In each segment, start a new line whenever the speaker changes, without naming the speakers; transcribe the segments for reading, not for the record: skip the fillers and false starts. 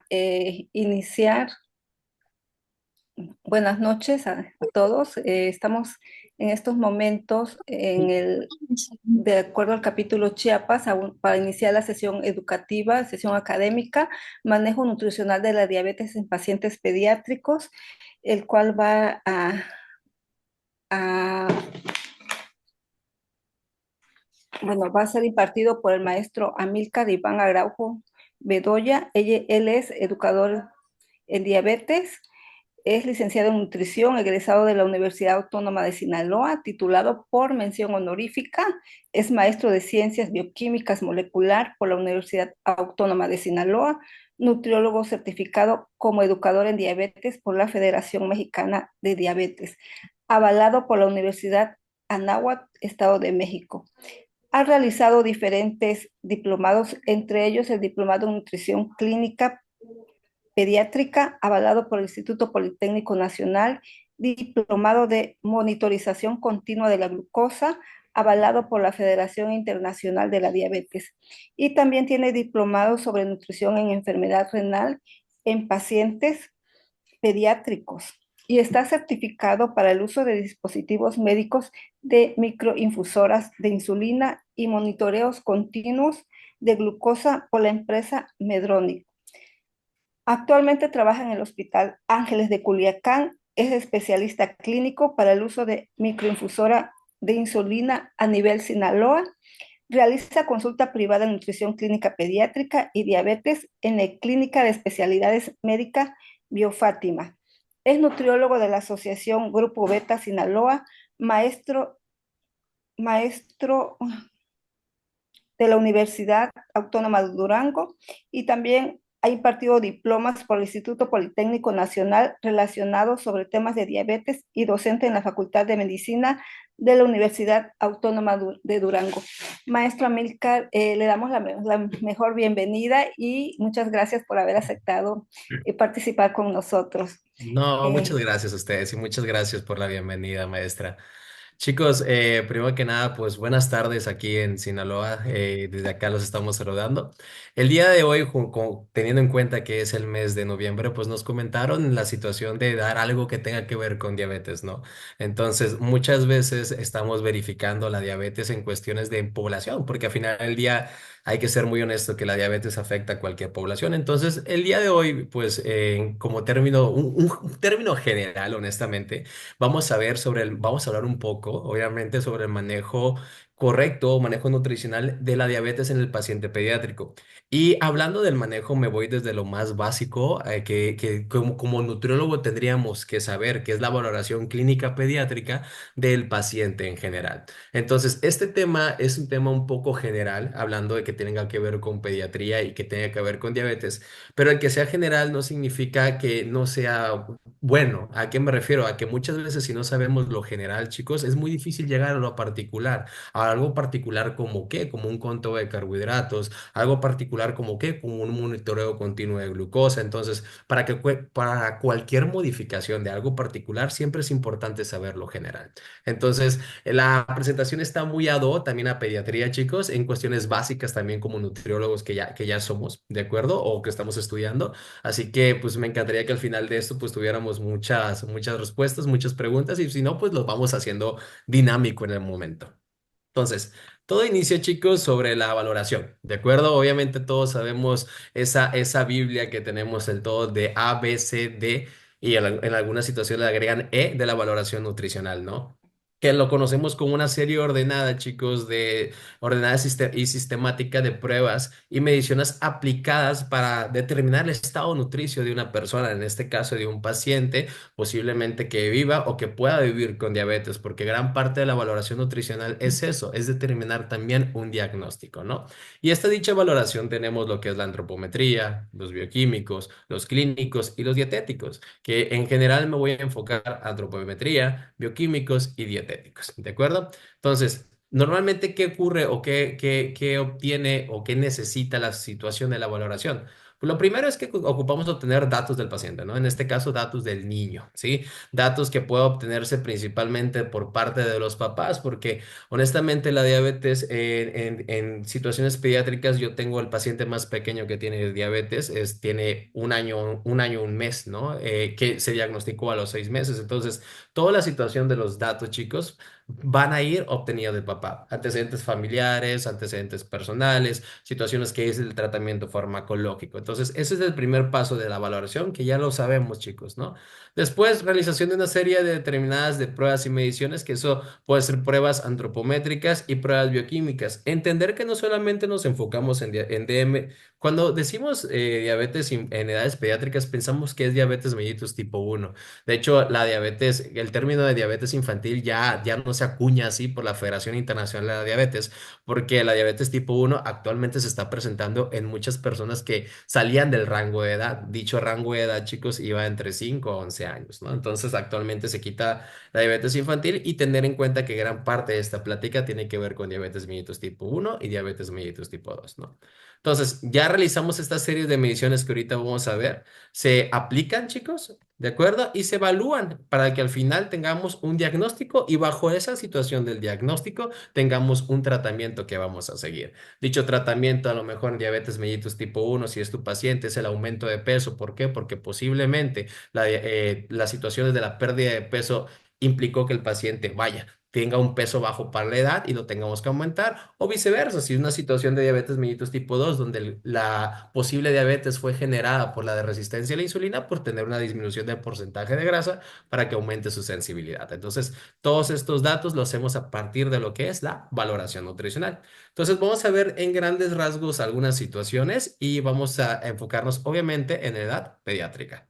iniciar. Buenas noches a todos. Estamos en estos momentos de acuerdo al capítulo Chiapas, para iniciar la sesión educativa, sesión académica, manejo nutricional de la diabetes en pacientes pediátricos, el cual a- va a ser impartido por el maestro Amílcar Iván Araujo Bedoya. Él es educador en diabetes. Es licenciado en nutrición, egresado de la Universidad Autónoma de Sinaloa, titulado por mención honorífica. Es maestro de ciencias bioquímicas molecular por la Universidad Autónoma de Sinaloa, nutriólogo certificado como educador en diabetes por la Federación Mexicana de Diabetes, avalado por la Universidad Anáhuac, Estado de México. Ha realizado diferentes diplomados, entre ellos el diplomado en nutrición clínica pediátrica, avalado por el Instituto Politécnico Nacional, diplomado de monitorización continua de la glucosa, avalado por la Federación Internacional de la Diabetes. Y también tiene diplomado sobre nutrición en enfermedad renal en pacientes pediátricos. Y está certificado para el uso de dispositivos médicos de microinfusoras de insulina y monitoreos continuos de glucosa por la empresa Medtronic. Actualmente trabaja en el Hospital Ángeles de Culiacán, es especialista clínico para el uso de microinfusora de insulina a nivel Sinaloa, realiza consulta privada en nutrición clínica pediátrica y diabetes en la Clínica de Especialidades Médicas Biofátima. Es nutriólogo de la Asociación Grupo Beta Sinaloa, maestro de la Universidad Autónoma de Durango y también ha impartido diplomas por el Instituto Politécnico Nacional relacionados sobre temas de diabetes y docente en la Facultad de Medicina de la Universidad Autónoma de Durango. Maestro Amílcar, le damos la mejor bienvenida y muchas gracias por haber aceptado participar con nosotros.
No, muchas
Eh,
gracias a ustedes y muchas gracias por la bienvenida, maestra. Chicos, primero que nada, pues buenas tardes aquí en Sinaloa. Desde acá los estamos saludando. El día de hoy, teniendo en cuenta que es el mes de noviembre, pues nos comentaron la situación de dar algo que tenga que ver con diabetes, ¿no? Entonces, muchas veces estamos verificando la diabetes en cuestiones de población, porque al final del día hay que ser muy honesto que la diabetes afecta a cualquier población. Entonces, el día de hoy, pues, como término, un término general, honestamente. Vamos a hablar un poco, obviamente, sobre el manejo correcto, manejo nutricional de la diabetes en el paciente pediátrico. Y hablando del manejo, me voy desde lo más básico, que como nutriólogo tendríamos que saber, que es la valoración clínica pediátrica del paciente en general. Entonces, este tema es un tema un poco general, hablando de que tenga que ver con pediatría y que tenga que ver con diabetes, pero el que sea general no significa que no sea bueno. ¿A qué me refiero? A que muchas veces si no sabemos lo general, chicos, es muy difícil llegar a lo particular, a algo particular como qué, como un conteo de carbohidratos, algo particular como qué, como un monitoreo continuo de glucosa. Entonces, para cualquier modificación de algo particular, siempre es importante saber lo general. Entonces, la presentación está muy ad hoc también a pediatría, chicos, en cuestiones básicas también como nutriólogos que ya somos, ¿de acuerdo? O que estamos estudiando. Así que pues me encantaría que al final de esto pues tuviéramos muchas respuestas, muchas preguntas y si no pues lo vamos haciendo dinámico en el momento. Entonces, todo inicia, chicos, sobre la valoración, ¿de acuerdo? Obviamente todos sabemos esa Biblia que tenemos el todo de A, B, C, D y en algunas situaciones le agregan E de la valoración nutricional, ¿no? Que lo conocemos como una serie ordenada, chicos, y sistemática de pruebas y mediciones aplicadas para determinar el estado nutricio de una persona, en este caso de un paciente, posiblemente que viva o que pueda vivir con diabetes, porque gran parte de la valoración nutricional es eso, es determinar también un diagnóstico, ¿no? Y esta dicha valoración tenemos lo que es la antropometría, los bioquímicos, los clínicos y los dietéticos, que en general me voy a enfocar antropometría, bioquímicos y dietéticos, ¿de acuerdo? Entonces, normalmente, ¿qué ocurre o qué obtiene o qué necesita la situación de la valoración? Pues lo primero es que ocupamos obtener datos del paciente, ¿no? En este caso, datos del niño, ¿sí? Datos que pueden obtenerse principalmente por parte de los papás, porque honestamente la diabetes en situaciones pediátricas, yo tengo el paciente más pequeño que tiene diabetes, tiene un año, un mes, ¿no? Que se diagnosticó a los 6 meses. Entonces, toda la situación de los datos, chicos, van a ir obtenidos del papá. Antecedentes familiares, antecedentes personales, situaciones que es el tratamiento farmacológico. Entonces, ese es el primer paso de la valoración, que ya lo sabemos, chicos, ¿no? Después, realización de una serie de determinadas de pruebas y mediciones, que eso puede ser pruebas antropométricas y pruebas bioquímicas. Entender que no solamente nos enfocamos en DM. Cuando decimos diabetes en edades pediátricas, pensamos que es diabetes mellitus tipo uno. De hecho, la diabetes, el término de diabetes infantil ya no se acuña así por la Federación Internacional de la Diabetes, porque la diabetes tipo uno actualmente se está presentando en muchas personas que salían del rango de edad. Dicho rango de edad, chicos, iba entre 5 a 11 años, ¿no? Entonces, actualmente se quita la diabetes infantil y tener en cuenta que gran parte de esta plática tiene que ver con diabetes mellitus tipo uno y diabetes mellitus tipo 2, ¿no? Entonces, ya realizamos esta serie de mediciones que ahorita vamos a ver. Se aplican, chicos, ¿de acuerdo? Y se evalúan para que al final tengamos un diagnóstico y bajo esa situación del diagnóstico tengamos un tratamiento que vamos a seguir. Dicho tratamiento, a lo mejor en diabetes mellitus tipo uno, si es tu paciente, es el aumento de peso. ¿Por qué? Porque posiblemente las situaciones de la pérdida de peso implicó que el paciente, vaya, tenga un peso bajo para la edad y lo tengamos que aumentar, o viceversa, si es una situación de diabetes mellitus tipo 2 donde la posible diabetes fue generada por la de resistencia a la insulina, por tener una disminución del porcentaje de grasa para que aumente su sensibilidad. Entonces, todos estos datos los hacemos a partir de lo que es la valoración nutricional. Entonces, vamos a ver en grandes rasgos algunas situaciones y vamos a enfocarnos obviamente en edad pediátrica.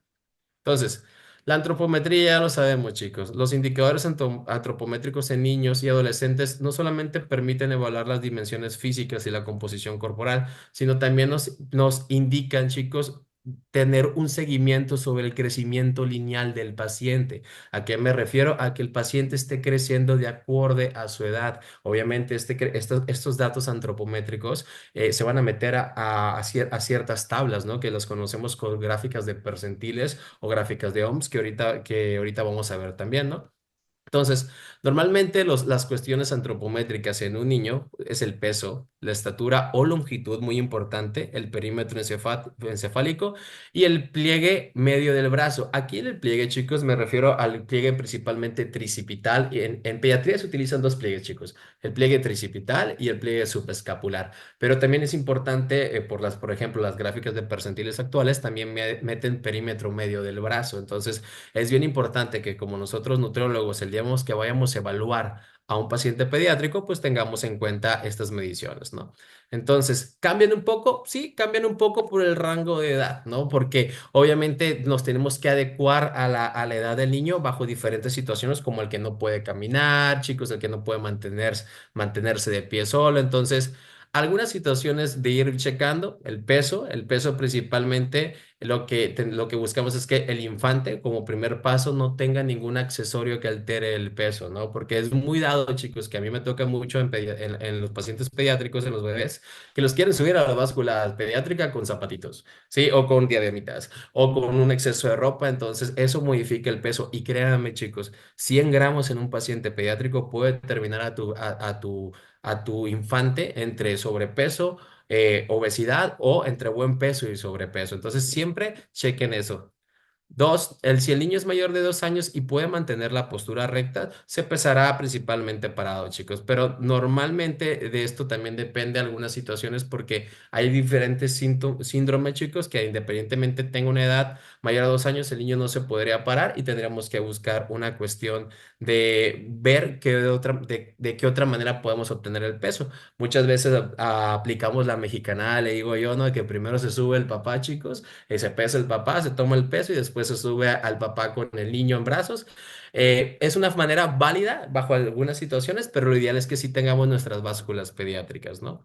Entonces, la antropometría ya lo sabemos, chicos. Los indicadores antropométricos en niños y adolescentes no solamente permiten evaluar las dimensiones físicas y la composición corporal, sino también nos indican, chicos, tener un seguimiento sobre el crecimiento lineal del paciente. ¿A qué me refiero? A que el paciente esté creciendo de acorde a su edad. Obviamente, estos datos antropométricos se van a meter a ciertas tablas, ¿no? Que las conocemos con gráficas de percentiles o gráficas de ohms que ahorita vamos a ver también, ¿no? Entonces, normalmente las cuestiones antropométricas en un niño es el peso, la estatura o longitud, muy importante, el perímetro encefálico y el pliegue medio del brazo. Aquí en el pliegue, chicos, me refiero al pliegue principalmente tricipital. Y en pediatría se utilizan dos pliegues, chicos, el pliegue tricipital y el pliegue subescapular. Pero también es importante, por ejemplo, las gráficas de percentiles actuales también meten perímetro medio del brazo. Entonces, es bien importante que como nosotros nutriólogos, el día que vayamos a evaluar a un paciente pediátrico, pues tengamos en cuenta estas mediciones, ¿no? Entonces, ¿cambian un poco? Sí, cambian un poco por el rango de edad, ¿no? Porque obviamente nos tenemos que adecuar a la edad del niño bajo diferentes situaciones, como el que no puede caminar, chicos, el que no puede mantenerse de pie solo. Entonces, algunas situaciones de ir checando el peso principalmente lo que buscamos es que el infante, como primer paso, no tenga ningún accesorio que altere el peso, ¿no? Porque es muy dado, chicos, que a mí me toca mucho en los pacientes pediátricos, en los bebés, que los quieren subir a la báscula pediátrica con zapatitos, ¿sí? O con diademitas, o con un exceso de ropa. Entonces, eso modifica el peso. Y créanme, chicos, 100 gramos en un paciente pediátrico puede terminar a tu infante entre sobrepeso, obesidad o entre buen peso y sobrepeso. Entonces, siempre chequen eso. Dos, si el niño es mayor de 2 años y puede mantener la postura recta, se pesará principalmente parado, chicos. Pero normalmente de esto también depende algunas situaciones porque hay diferentes síndromes, chicos, que independientemente tenga una edad mayor a 2 años, el niño no se podría parar y tendríamos que buscar una cuestión de ver de qué otra manera podemos obtener el peso. Muchas veces aplicamos la mexicana, le digo yo, ¿no? Que primero se sube el papá, chicos, se pesa el papá, se toma el peso y después se sube al papá con el niño en brazos. Es una manera válida bajo algunas situaciones, pero lo ideal es que sí tengamos nuestras básculas pediátricas, ¿no?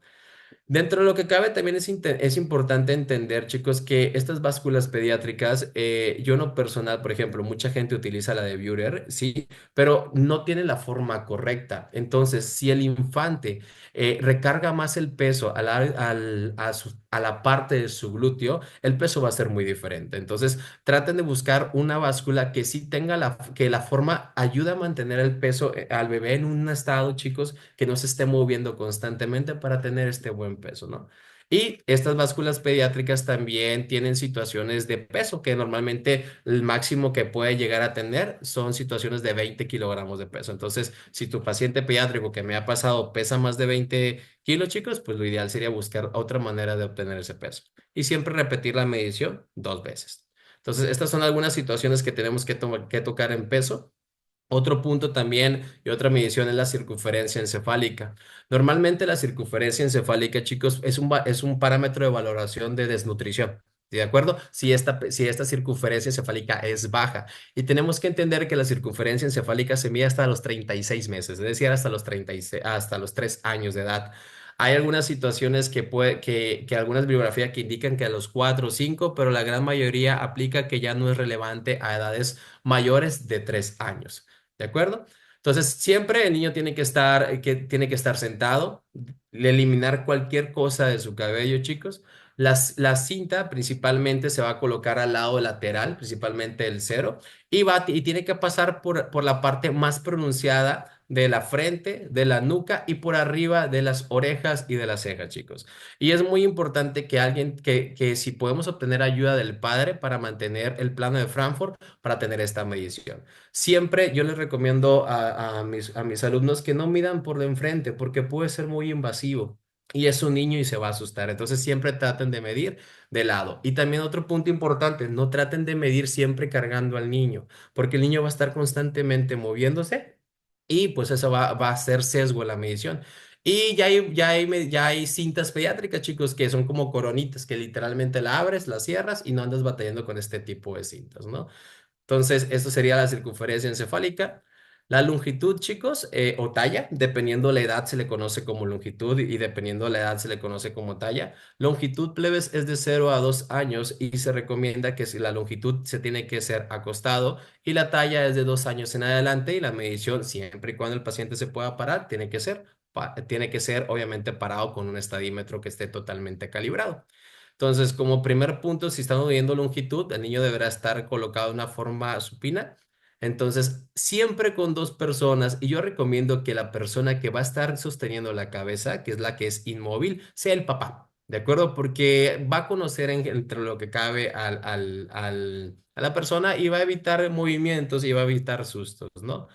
Dentro de lo que cabe, también es importante entender, chicos, que estas básculas pediátricas, yo no personal, por ejemplo, mucha gente utiliza la de Buehler, sí, pero no tiene la forma correcta. Entonces, si el infante recarga más el peso a la parte de su glúteo, el peso va a ser muy diferente. Entonces, traten de buscar una báscula que sí tenga que la forma ayuda a mantener el peso al bebé en un estado, chicos, que no se esté moviendo constantemente para tener este buen peso, ¿no? Y estas básculas pediátricas también tienen situaciones de peso, que normalmente el máximo que puede llegar a tener son situaciones de 20 kilogramos de peso. Entonces, si tu paciente pediátrico que me ha pasado pesa más de 20 kilos, chicos, pues lo ideal sería buscar otra manera de obtener ese peso. Y siempre repetir la medición 2 veces. Entonces, estas son algunas situaciones que tenemos que tocar en peso. Otro punto también y otra medición es la circunferencia encefálica. Normalmente la circunferencia encefálica, chicos, es un parámetro de valoración de desnutrición. ¿De acuerdo? Si esta circunferencia encefálica es baja. Y tenemos que entender que la circunferencia encefálica se mide hasta los 36 meses, es decir, hasta los 36, hasta los 3 años de edad. Hay algunas situaciones que algunas bibliografías que indican que a los 4 o 5, pero la gran mayoría aplica que ya no es relevante a edades mayores de 3 años. ¿De acuerdo? Entonces, siempre el niño tiene que estar sentado, eliminar cualquier cosa de su cabello, chicos. La cinta principalmente se va a colocar al lado lateral, principalmente el cero, y tiene que pasar por la parte más pronunciada de la frente, de la nuca y por arriba de las orejas y de las cejas, chicos. Y es muy importante que si podemos obtener ayuda del padre para mantener el plano de Frankfurt, para tener esta medición. Siempre yo les recomiendo a mis alumnos que no midan por de enfrente porque puede ser muy invasivo y es un niño y se va a asustar. Entonces siempre traten de medir de lado. Y también otro punto importante, no traten de medir siempre cargando al niño porque el niño va a estar constantemente moviéndose y pues eso va a hacer sesgo en la medición. Y ya hay cintas pediátricas, chicos, que son como coronitas, que literalmente la abres, la cierras y no andas batallando con este tipo de cintas, ¿no? Entonces, esto sería la circunferencia encefálica. La longitud, chicos, o talla, dependiendo la edad se le conoce como longitud y dependiendo la edad se le conoce como talla. Longitud plebes es de 0 a 2 años y se recomienda que si la longitud se tiene que ser acostado y la talla es de 2 años en adelante y la medición, siempre y cuando el paciente se pueda parar, tiene que ser obviamente parado con un estadímetro que esté totalmente calibrado. Entonces, como primer punto, si estamos midiendo longitud, el niño deberá estar colocado de una forma supina. Entonces, siempre con dos personas, y yo recomiendo que la persona que va a estar sosteniendo la cabeza, que es la que es inmóvil, sea el papá, ¿de acuerdo? Porque va a conocer entre lo que cabe a la persona y va a evitar movimientos y va a evitar sustos, ¿no?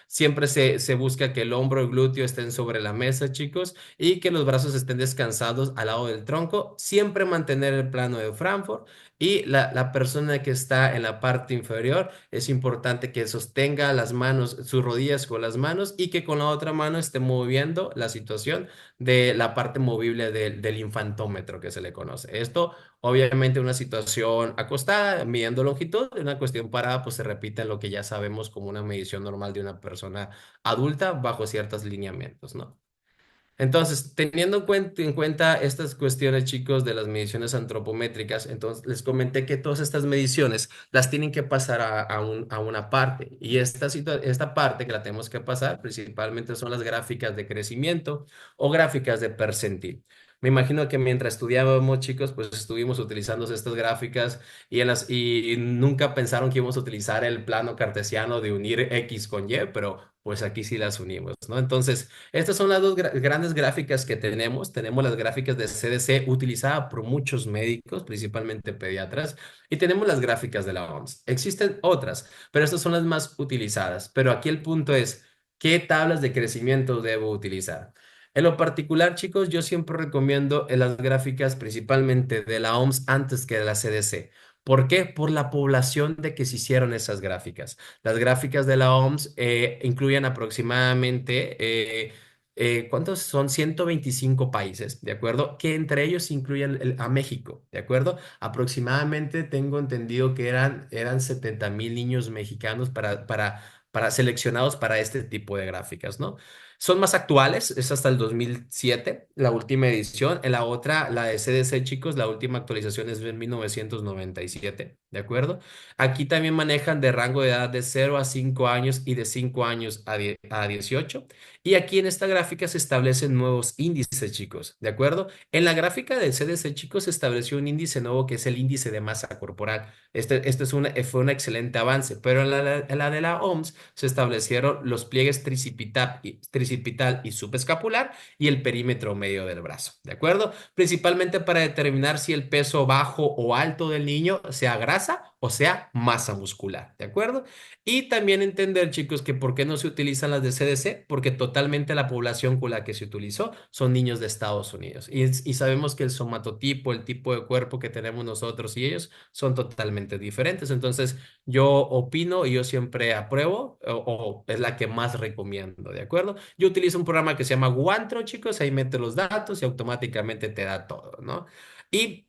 Siempre se busca que el hombro y el glúteo estén sobre la mesa, chicos, y que los brazos estén descansados al lado del tronco. Siempre mantener el plano de Frankfurt y la persona que está en la parte inferior es importante que sostenga las manos, sus rodillas con las manos y que con la otra mano esté moviendo la situación de la parte movible del infantómetro que se le conoce. Esto obviamente una situación acostada, midiendo longitud, en una cuestión parada, pues se repite lo que ya sabemos como una medición normal de una persona adulta bajo ciertos lineamientos, ¿no? Entonces, teniendo en cuenta estas cuestiones, chicos, de las mediciones antropométricas, entonces les comenté que todas estas mediciones las tienen que pasar a una parte. Y esta parte que la tenemos que pasar principalmente son las gráficas de crecimiento o gráficas de percentil. Me imagino que mientras estudiábamos, chicos, pues estuvimos utilizando estas gráficas y nunca pensaron que íbamos a utilizar el plano cartesiano de unir X con Y, pero pues aquí sí las unimos, ¿no? Entonces, estas son las dos grandes gráficas que tenemos. Tenemos las gráficas de CDC utilizada por muchos médicos, principalmente pediatras, y tenemos las gráficas de la OMS. Existen otras, pero estas son las más utilizadas. Pero aquí el punto es, ¿qué tablas de crecimiento debo utilizar? En lo particular, chicos, yo siempre recomiendo las gráficas principalmente de la OMS antes que de la CDC. ¿Por qué? Por la población de que se hicieron esas gráficas. Las gráficas de la OMS incluyen aproximadamente, ¿cuántos son? 125 países, ¿de acuerdo? Que entre ellos incluyen a México, ¿de acuerdo? Aproximadamente tengo entendido que eran 70,000 niños mexicanos para seleccionados para este tipo de gráficas, ¿no? Son más actuales, es hasta el 2007, la última edición. En la otra, la de CDC, chicos, la última actualización es en 1997, ¿de acuerdo? Aquí también manejan de rango de edad de 0 a 5 años y de 5 años a 18. Y aquí en esta gráfica se establecen nuevos índices, chicos, ¿de acuerdo? En la gráfica del CDC, chicos, se estableció un índice nuevo que es el índice de masa corporal. Este fue un excelente avance, pero en la de la OMS se establecieron los pliegues tricipital y subescapular y el perímetro medio del brazo, ¿de acuerdo? Principalmente para determinar si el peso bajo o alto del niño sea grasa o sea masa muscular, ¿de acuerdo? Y también entender, chicos, que por qué no se utilizan las de CDC, porque totalmente la población con la que se utilizó son niños de Estados Unidos. Y sabemos que el somatotipo, el tipo de cuerpo que tenemos nosotros y ellos son totalmente diferentes. Entonces, yo opino y yo siempre apruebo o es la que más recomiendo, ¿de acuerdo? Yo utilizo un programa que se llama Guantro, chicos, ahí mete los datos y automáticamente te da todo, ¿no? Y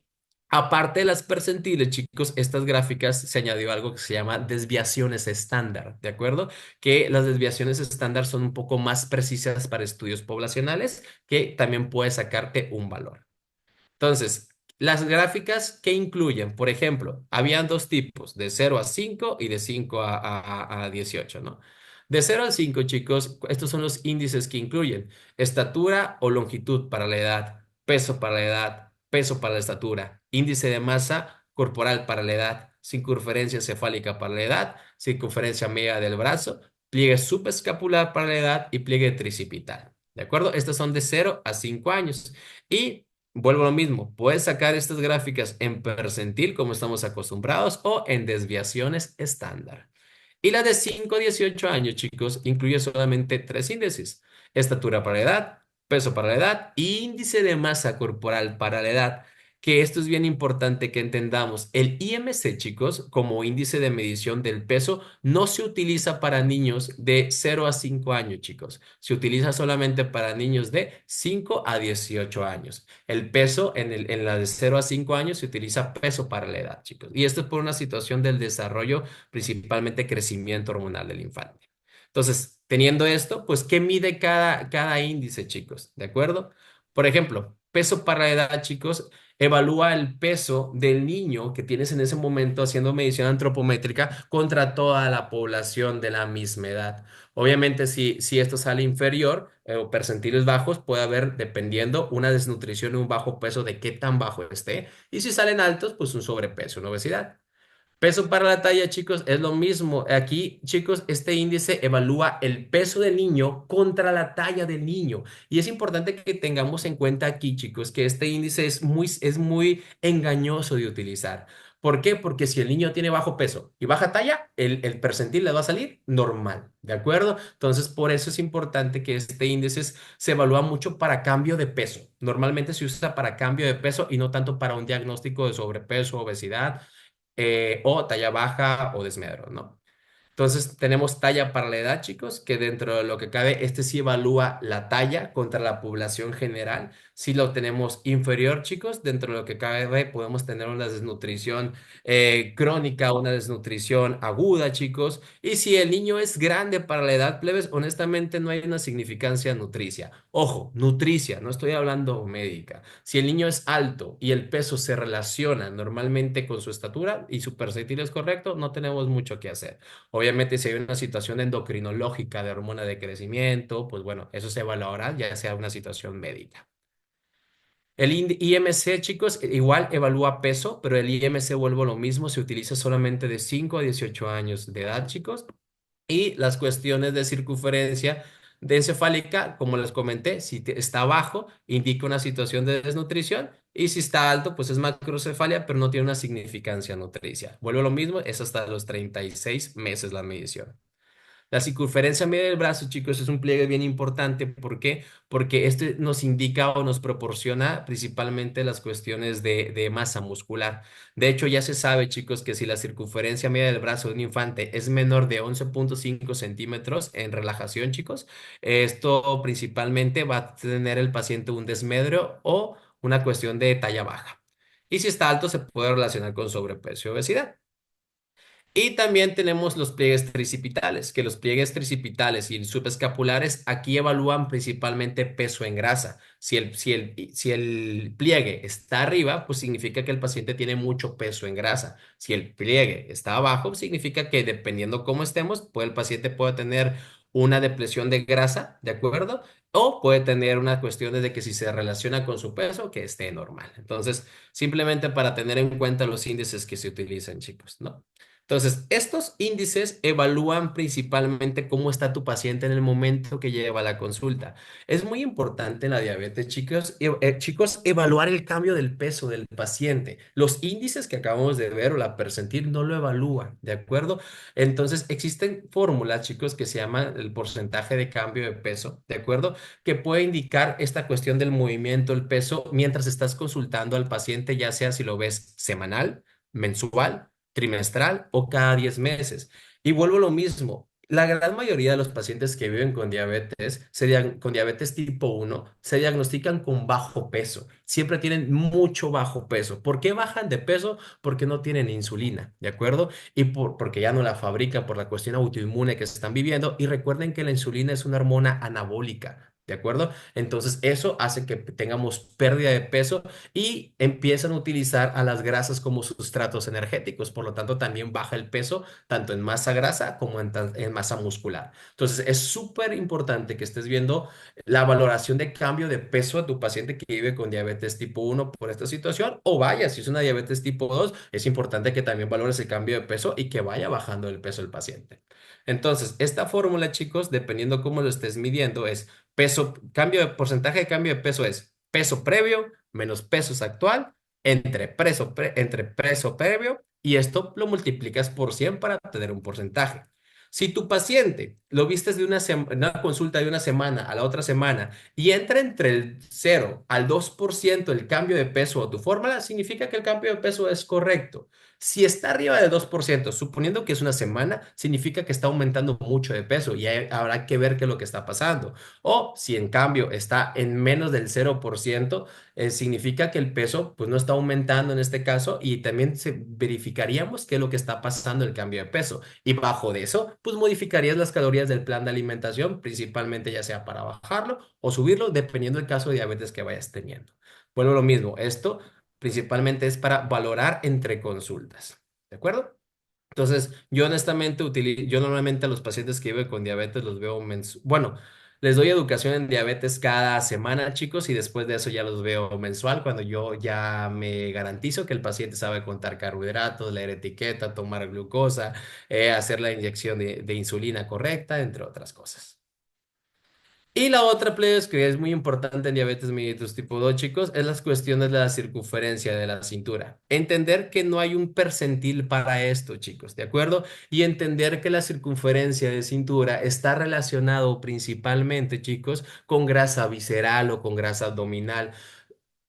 aparte de las percentiles, chicos, estas gráficas se añadió algo que se llama desviaciones estándar, ¿de acuerdo? Que las desviaciones estándar son un poco más precisas para estudios poblacionales, que también puede sacarte un valor. Entonces, las gráficas que incluyen, por ejemplo, habían dos tipos, de 0 a 5 y de 5 a 18, ¿no? De 0 a 5, chicos, estos son los índices que incluyen estatura o longitud para la edad, peso para la edad, peso para la estatura, índice de masa corporal para la edad, circunferencia cefálica para la edad, circunferencia media del brazo, pliegue subescapular para la edad y pliegue tricipital. ¿De acuerdo? Estas son de 0 a 5 años. Y vuelvo a lo mismo, puedes sacar estas gráficas en percentil como estamos acostumbrados o en desviaciones estándar. Y la de 5 a 18 años, chicos, incluye solamente tres índices: estatura para la edad, peso para la edad y índice de masa corporal para la edad. Que esto es bien importante que entendamos. El IMC, chicos, como índice de medición del peso, no se utiliza para niños de 0 a 5 años, chicos. Se utiliza solamente para niños de 5 a 18 años. El peso en la de 0 a 5 años se utiliza peso para la edad, chicos. Y esto es por una situación del desarrollo, principalmente crecimiento hormonal del infante. Entonces, teniendo esto, pues, ¿qué mide cada índice, chicos? ¿De acuerdo? Por ejemplo, peso para la edad, chicos, evalúa el peso del niño que tienes en ese momento haciendo medición antropométrica contra toda la población de la misma edad. Obviamente, si esto sale inferior o percentiles bajos, puede haber, dependiendo, una desnutrición y un bajo peso de qué tan bajo esté. Y si salen altos, pues un sobrepeso, una obesidad. Peso para la talla, chicos, es lo mismo. Aquí, chicos, este índice evalúa el peso del niño contra la talla del niño. Y es importante que tengamos en cuenta aquí, chicos, que este índice es muy engañoso de utilizar. ¿Por qué? Porque si el niño tiene bajo peso y baja talla, el percentil le va a salir normal, ¿de acuerdo? Entonces, por eso es importante que este índice se evalúa mucho para cambio de peso. Normalmente se usa para cambio de peso y no tanto para un diagnóstico de sobrepeso, obesidad o talla baja o desmedro, ¿no? Entonces tenemos talla para la edad, chicos, que dentro de lo que cabe, este sí evalúa la talla contra la población general. Si lo tenemos inferior, chicos, dentro de lo que cabe podemos tener una desnutrición crónica, una desnutrición aguda, chicos. Y si el niño es grande para la edad, plebes, honestamente no hay una significancia nutricia. Ojo, nutricia, no estoy hablando médica. Si el niño es alto y el peso se relaciona normalmente con su estatura y su percentil es correcto, no tenemos mucho que hacer. Obviamente, si hay una situación endocrinológica de hormona de crecimiento, pues bueno, eso se evaluará ya sea una situación médica. El IMC, chicos, igual evalúa peso, pero el IMC vuelvo a lo mismo, se utiliza solamente de 5 a 18 años de edad, chicos. Y las cuestiones de circunferencia de encefálica, como les comenté, si está bajo, indica una situación de desnutrición, y si está alto, pues es macrocefalia, pero no tiene una significancia nutricia. Vuelvo a lo mismo, es hasta los 36 meses la medición. La circunferencia media del brazo, chicos, es un pliegue bien importante. ¿Por qué? Porque este nos indica o nos proporciona principalmente las cuestiones de masa muscular. De hecho, ya se sabe, chicos, que si la circunferencia media del brazo de un infante es menor de 11,5 centímetros en relajación, chicos, esto principalmente va a tener el paciente un desmedro o una cuestión de talla baja. Y si está alto, se puede relacionar con sobrepeso y obesidad. Y también tenemos los pliegues tricipitales, que los pliegues tricipitales y subescapulares aquí evalúan principalmente peso en grasa. Si el pliegue está arriba, pues significa que el paciente tiene mucho peso en grasa. Si el pliegue está abajo, significa que dependiendo cómo estemos, pues el paciente puede tener una depresión de grasa, ¿de acuerdo? O puede tener una cuestión de que si se relaciona con su peso, que esté normal. Entonces, simplemente para tener en cuenta los índices que se utilizan, chicos, ¿no? Entonces, estos índices evalúan principalmente cómo está tu paciente en el momento que lleva a la consulta. Es muy importante en la diabetes, chicos, chicos, evaluar el cambio del peso del paciente. Los índices que acabamos de ver o la percentil no lo evalúan, ¿de acuerdo? Entonces, existen fórmulas, chicos, que se llaman el porcentaje de cambio de peso, ¿de acuerdo? Que puede indicar esta cuestión del movimiento, el peso, mientras estás consultando al paciente, ya sea si lo ves semanal, mensual, trimestral o cada 10 meses. Y vuelvo a lo mismo. La gran mayoría de los pacientes que viven con diabetes, con diabetes tipo uno se diagnostican con bajo peso. Siempre tienen mucho bajo peso. ¿Por qué bajan de peso? Porque no tienen insulina, ¿de acuerdo? Y porque ya no la fabrican por la cuestión autoinmune que están viviendo. Y recuerden que la insulina es una hormona anabólica. ¿De acuerdo? Entonces eso hace que tengamos pérdida de peso y empiezan a utilizar a las grasas como sustratos energéticos. Por lo tanto, también baja el peso tanto en masa grasa como en masa muscular. Entonces, es súper importante que estés viendo la valoración de cambio de peso a tu paciente que vive con diabetes tipo uno por esta situación. O vaya, si es una diabetes tipo 2 es importante que también valores el cambio de peso y que vaya bajando el peso del paciente. Entonces, esta fórmula, chicos, dependiendo cómo lo estés midiendo, es peso, porcentaje de cambio de peso es peso previo menos pesos actual entre peso previo y esto lo multiplicas por 100 para tener un porcentaje. Si tu paciente lo vistes de una consulta de una semana a la otra semana y entra entre el 0 al 2% el cambio de peso o tu fórmula, significa que el cambio de peso es correcto. Si está arriba del 2%, suponiendo que es una semana, significa que está aumentando mucho de peso y habrá que ver qué es lo que está pasando. O si en cambio está en menos del 0%, significa que el peso pues no está aumentando en este caso y también verificaríamos qué es lo que está pasando el cambio de peso. Y bajo de eso, pues modificarías las calorías del plan de alimentación, principalmente ya sea para bajarlo o subirlo, dependiendo del caso de diabetes que vayas teniendo. Bueno, lo mismo, esto principalmente es para valorar entre consultas. ¿De acuerdo? Entonces, yo honestamente yo normalmente a los pacientes que viven con diabetes los veo bueno, les doy educación en diabetes cada semana, chicos, y después de eso ya los veo mensual, cuando yo ya me garantizo que el paciente sabe contar carbohidratos, leer etiqueta, tomar glucosa, hacer la inyección de insulina correcta, entre otras cosas. Y la otra, plebes, que es muy importante en diabetes mellitus tipo 2, chicos, es las cuestiones de la circunferencia de la cintura. Entender que no hay un percentil para esto, chicos, ¿de acuerdo? Y entender que la circunferencia de cintura está relacionado principalmente, chicos, con grasa visceral o con grasa abdominal,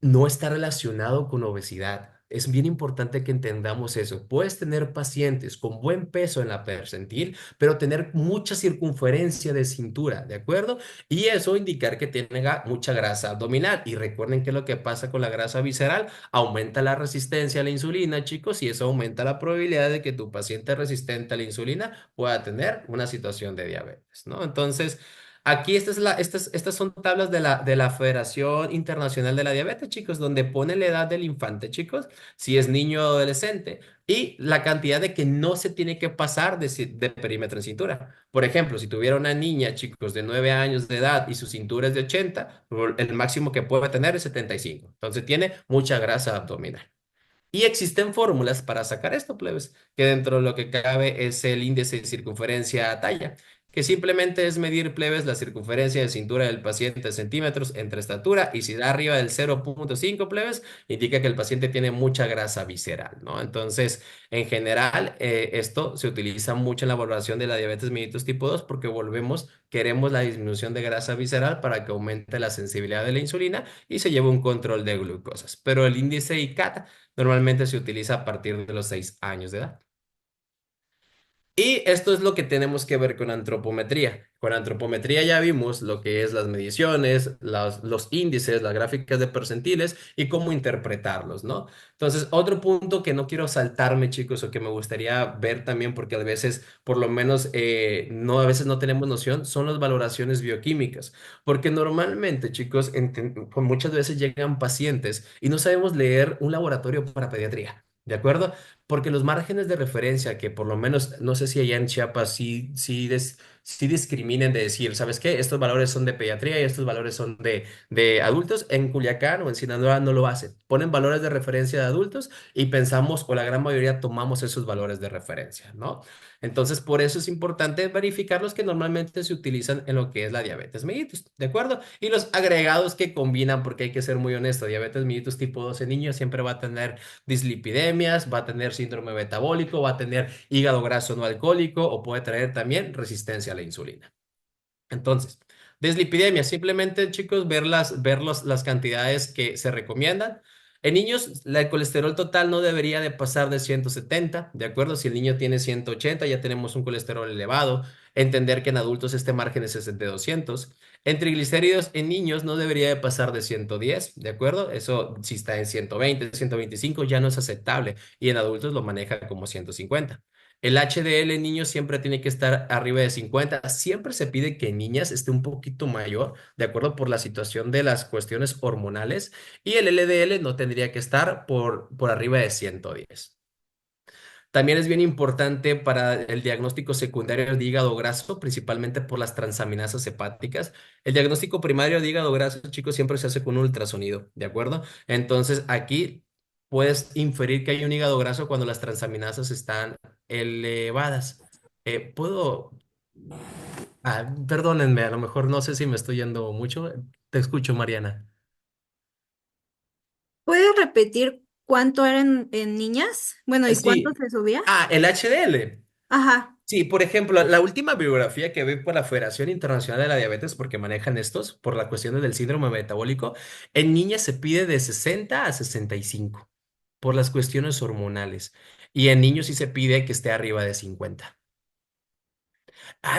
no está relacionado con obesidad. Es bien importante que entendamos eso. Puedes tener pacientes con buen peso en la percentil, pero tener mucha circunferencia de cintura, ¿de acuerdo? Y eso indicar que tenga mucha grasa abdominal. Y recuerden que lo que pasa con la grasa visceral aumenta la resistencia a la insulina, chicos, y eso aumenta la probabilidad de que tu paciente resistente a la insulina pueda tener una situación de diabetes, ¿no? Entonces, aquí estas son tablas de la Federación Internacional de la Diabetes, chicos, donde pone la edad del infante, chicos, si es niño o adolescente, y la cantidad de que no se tiene que pasar de perímetro en cintura. Por ejemplo, si tuviera una niña, chicos, de 9 años de edad y su cintura es de 80, el máximo que puede tener es 75. Entonces tiene mucha grasa abdominal. Y existen fórmulas para sacar esto, plebes, que dentro de lo que cabe es el índice de circunferencia talla, que simplemente es medir, plebes, la circunferencia de cintura del paciente en centímetros entre estatura y si da arriba del 0,5, plebes, indica que el paciente tiene mucha grasa visceral, ¿no? Entonces, en general, esto se utiliza mucho en la valoración de la diabetes mellitus tipo 2 porque queremos la disminución de grasa visceral para que aumente la sensibilidad de la insulina y se lleve un control de glucosas. Pero el índice ICAT normalmente se utiliza a partir de los 6 años de edad. Y esto es lo que tenemos que ver con antropometría. Con antropometría ya vimos lo que es las mediciones, los índices, las gráficas de percentiles y cómo interpretarlos, ¿no? Entonces, otro punto que no quiero saltarme, chicos, o que me gustaría ver también, porque a veces, por lo menos, no, a veces no tenemos noción, son las valoraciones bioquímicas. Porque normalmente, chicos, pues muchas veces llegan pacientes y no sabemos leer un laboratorio para pediatría. ¿De acuerdo? Porque los márgenes de referencia, que por lo menos, no sé si allá en Chiapas sí discriminen de decir, ¿sabes qué? Estos valores son de pediatría y estos valores son de adultos. En Culiacán o en Sinaloa no lo hacen. Ponen valores de referencia de adultos y pensamos, o la gran mayoría tomamos esos valores de referencia, ¿no? Entonces, por eso es importante verificar los que normalmente se utilizan en lo que es la diabetes mellitus, ¿de acuerdo? Y los agregados que combinan, porque hay que ser muy honesto, diabetes mellitus tipo 2 en niños siempre va a tener dislipidemias, va a tener síndrome metabólico, va a tener hígado graso no alcohólico o puede traer también resistencia a la insulina. Entonces, dislipidemia, simplemente chicos, las cantidades que se recomiendan. En niños, el colesterol total no debería de pasar de 170, ¿de acuerdo? Si el niño tiene 180, ya tenemos un colesterol elevado. Entender que en adultos este margen es de 200. En triglicéridos, en niños no debería de pasar de 110, ¿de acuerdo? Eso si está en 120, 125 ya no es aceptable y en adultos lo maneja como 150. El HDL en niños siempre tiene que estar arriba de 50. Siempre se pide que en niñas esté un poquito mayor, de acuerdo por la situación de las cuestiones hormonales. Y el LDL no tendría que estar por arriba de 110. También es bien importante para el diagnóstico secundario de hígado graso, principalmente por las transaminasas hepáticas. El diagnóstico primario de hígado graso, chicos, siempre se hace con un ultrasonido, ¿de acuerdo? Entonces, aquí puedes inferir que hay un hígado graso cuando las transaminasas están elevadas. ¿Puedo? Perdónenme, a lo mejor no sé si me estoy yendo mucho. Te escucho, Mariana.
¿Puedes repetir cuánto eran en niñas? Bueno, ¿y cuánto
Sí.
se subía?
El HDL.
Ajá.
Sí, por ejemplo, la última bibliografía que vi por la Federación Internacional de la Diabetes, porque manejan estos, por la cuestión del síndrome metabólico, en niñas se pide de 60 a 65 por las cuestiones hormonales, y en niños sí se pide que esté arriba de 50.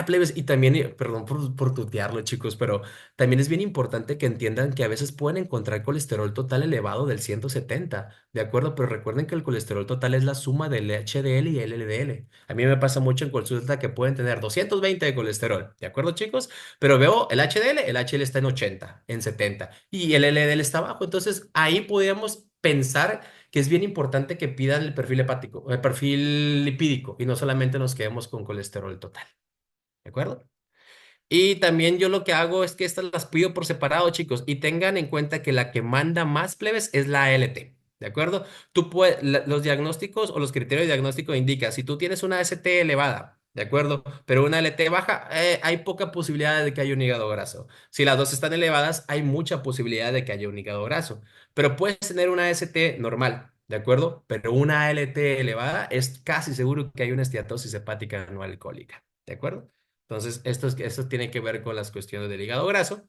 Plebes, y también, perdón por tutearlo, chicos, pero también es bien importante que entiendan que a veces pueden encontrar colesterol total elevado del 170, ¿de acuerdo? Pero recuerden que el colesterol total es la suma del HDL y el LDL. A mí me pasa mucho en consulta que pueden tener 220 de colesterol, ¿de acuerdo, chicos? Pero veo el HDL está en 80, en 70, y el LDL está abajo. Entonces, ahí podríamos pensar que es bien importante que pidan el perfil hepático, el perfil lipídico, y no solamente nos quedemos con colesterol total. ¿De acuerdo? Y también yo lo que hago es que estas las pido por separado, chicos, y tengan en cuenta que la que manda más plebes es la ALT. ¿De acuerdo? Los diagnósticos o los criterios de diagnóstico indican, si tú tienes una ST elevada, ¿de acuerdo? Pero una LT baja, hay poca posibilidad de que haya un hígado graso. Si las dos están elevadas, hay mucha posibilidad de que haya un hígado graso. Pero puedes tener una ST normal, ¿de acuerdo? Pero una ALT elevada es casi seguro que hay una esteatosis hepática no alcohólica. ¿De acuerdo? Entonces, esto tiene que ver con las cuestiones del hígado graso.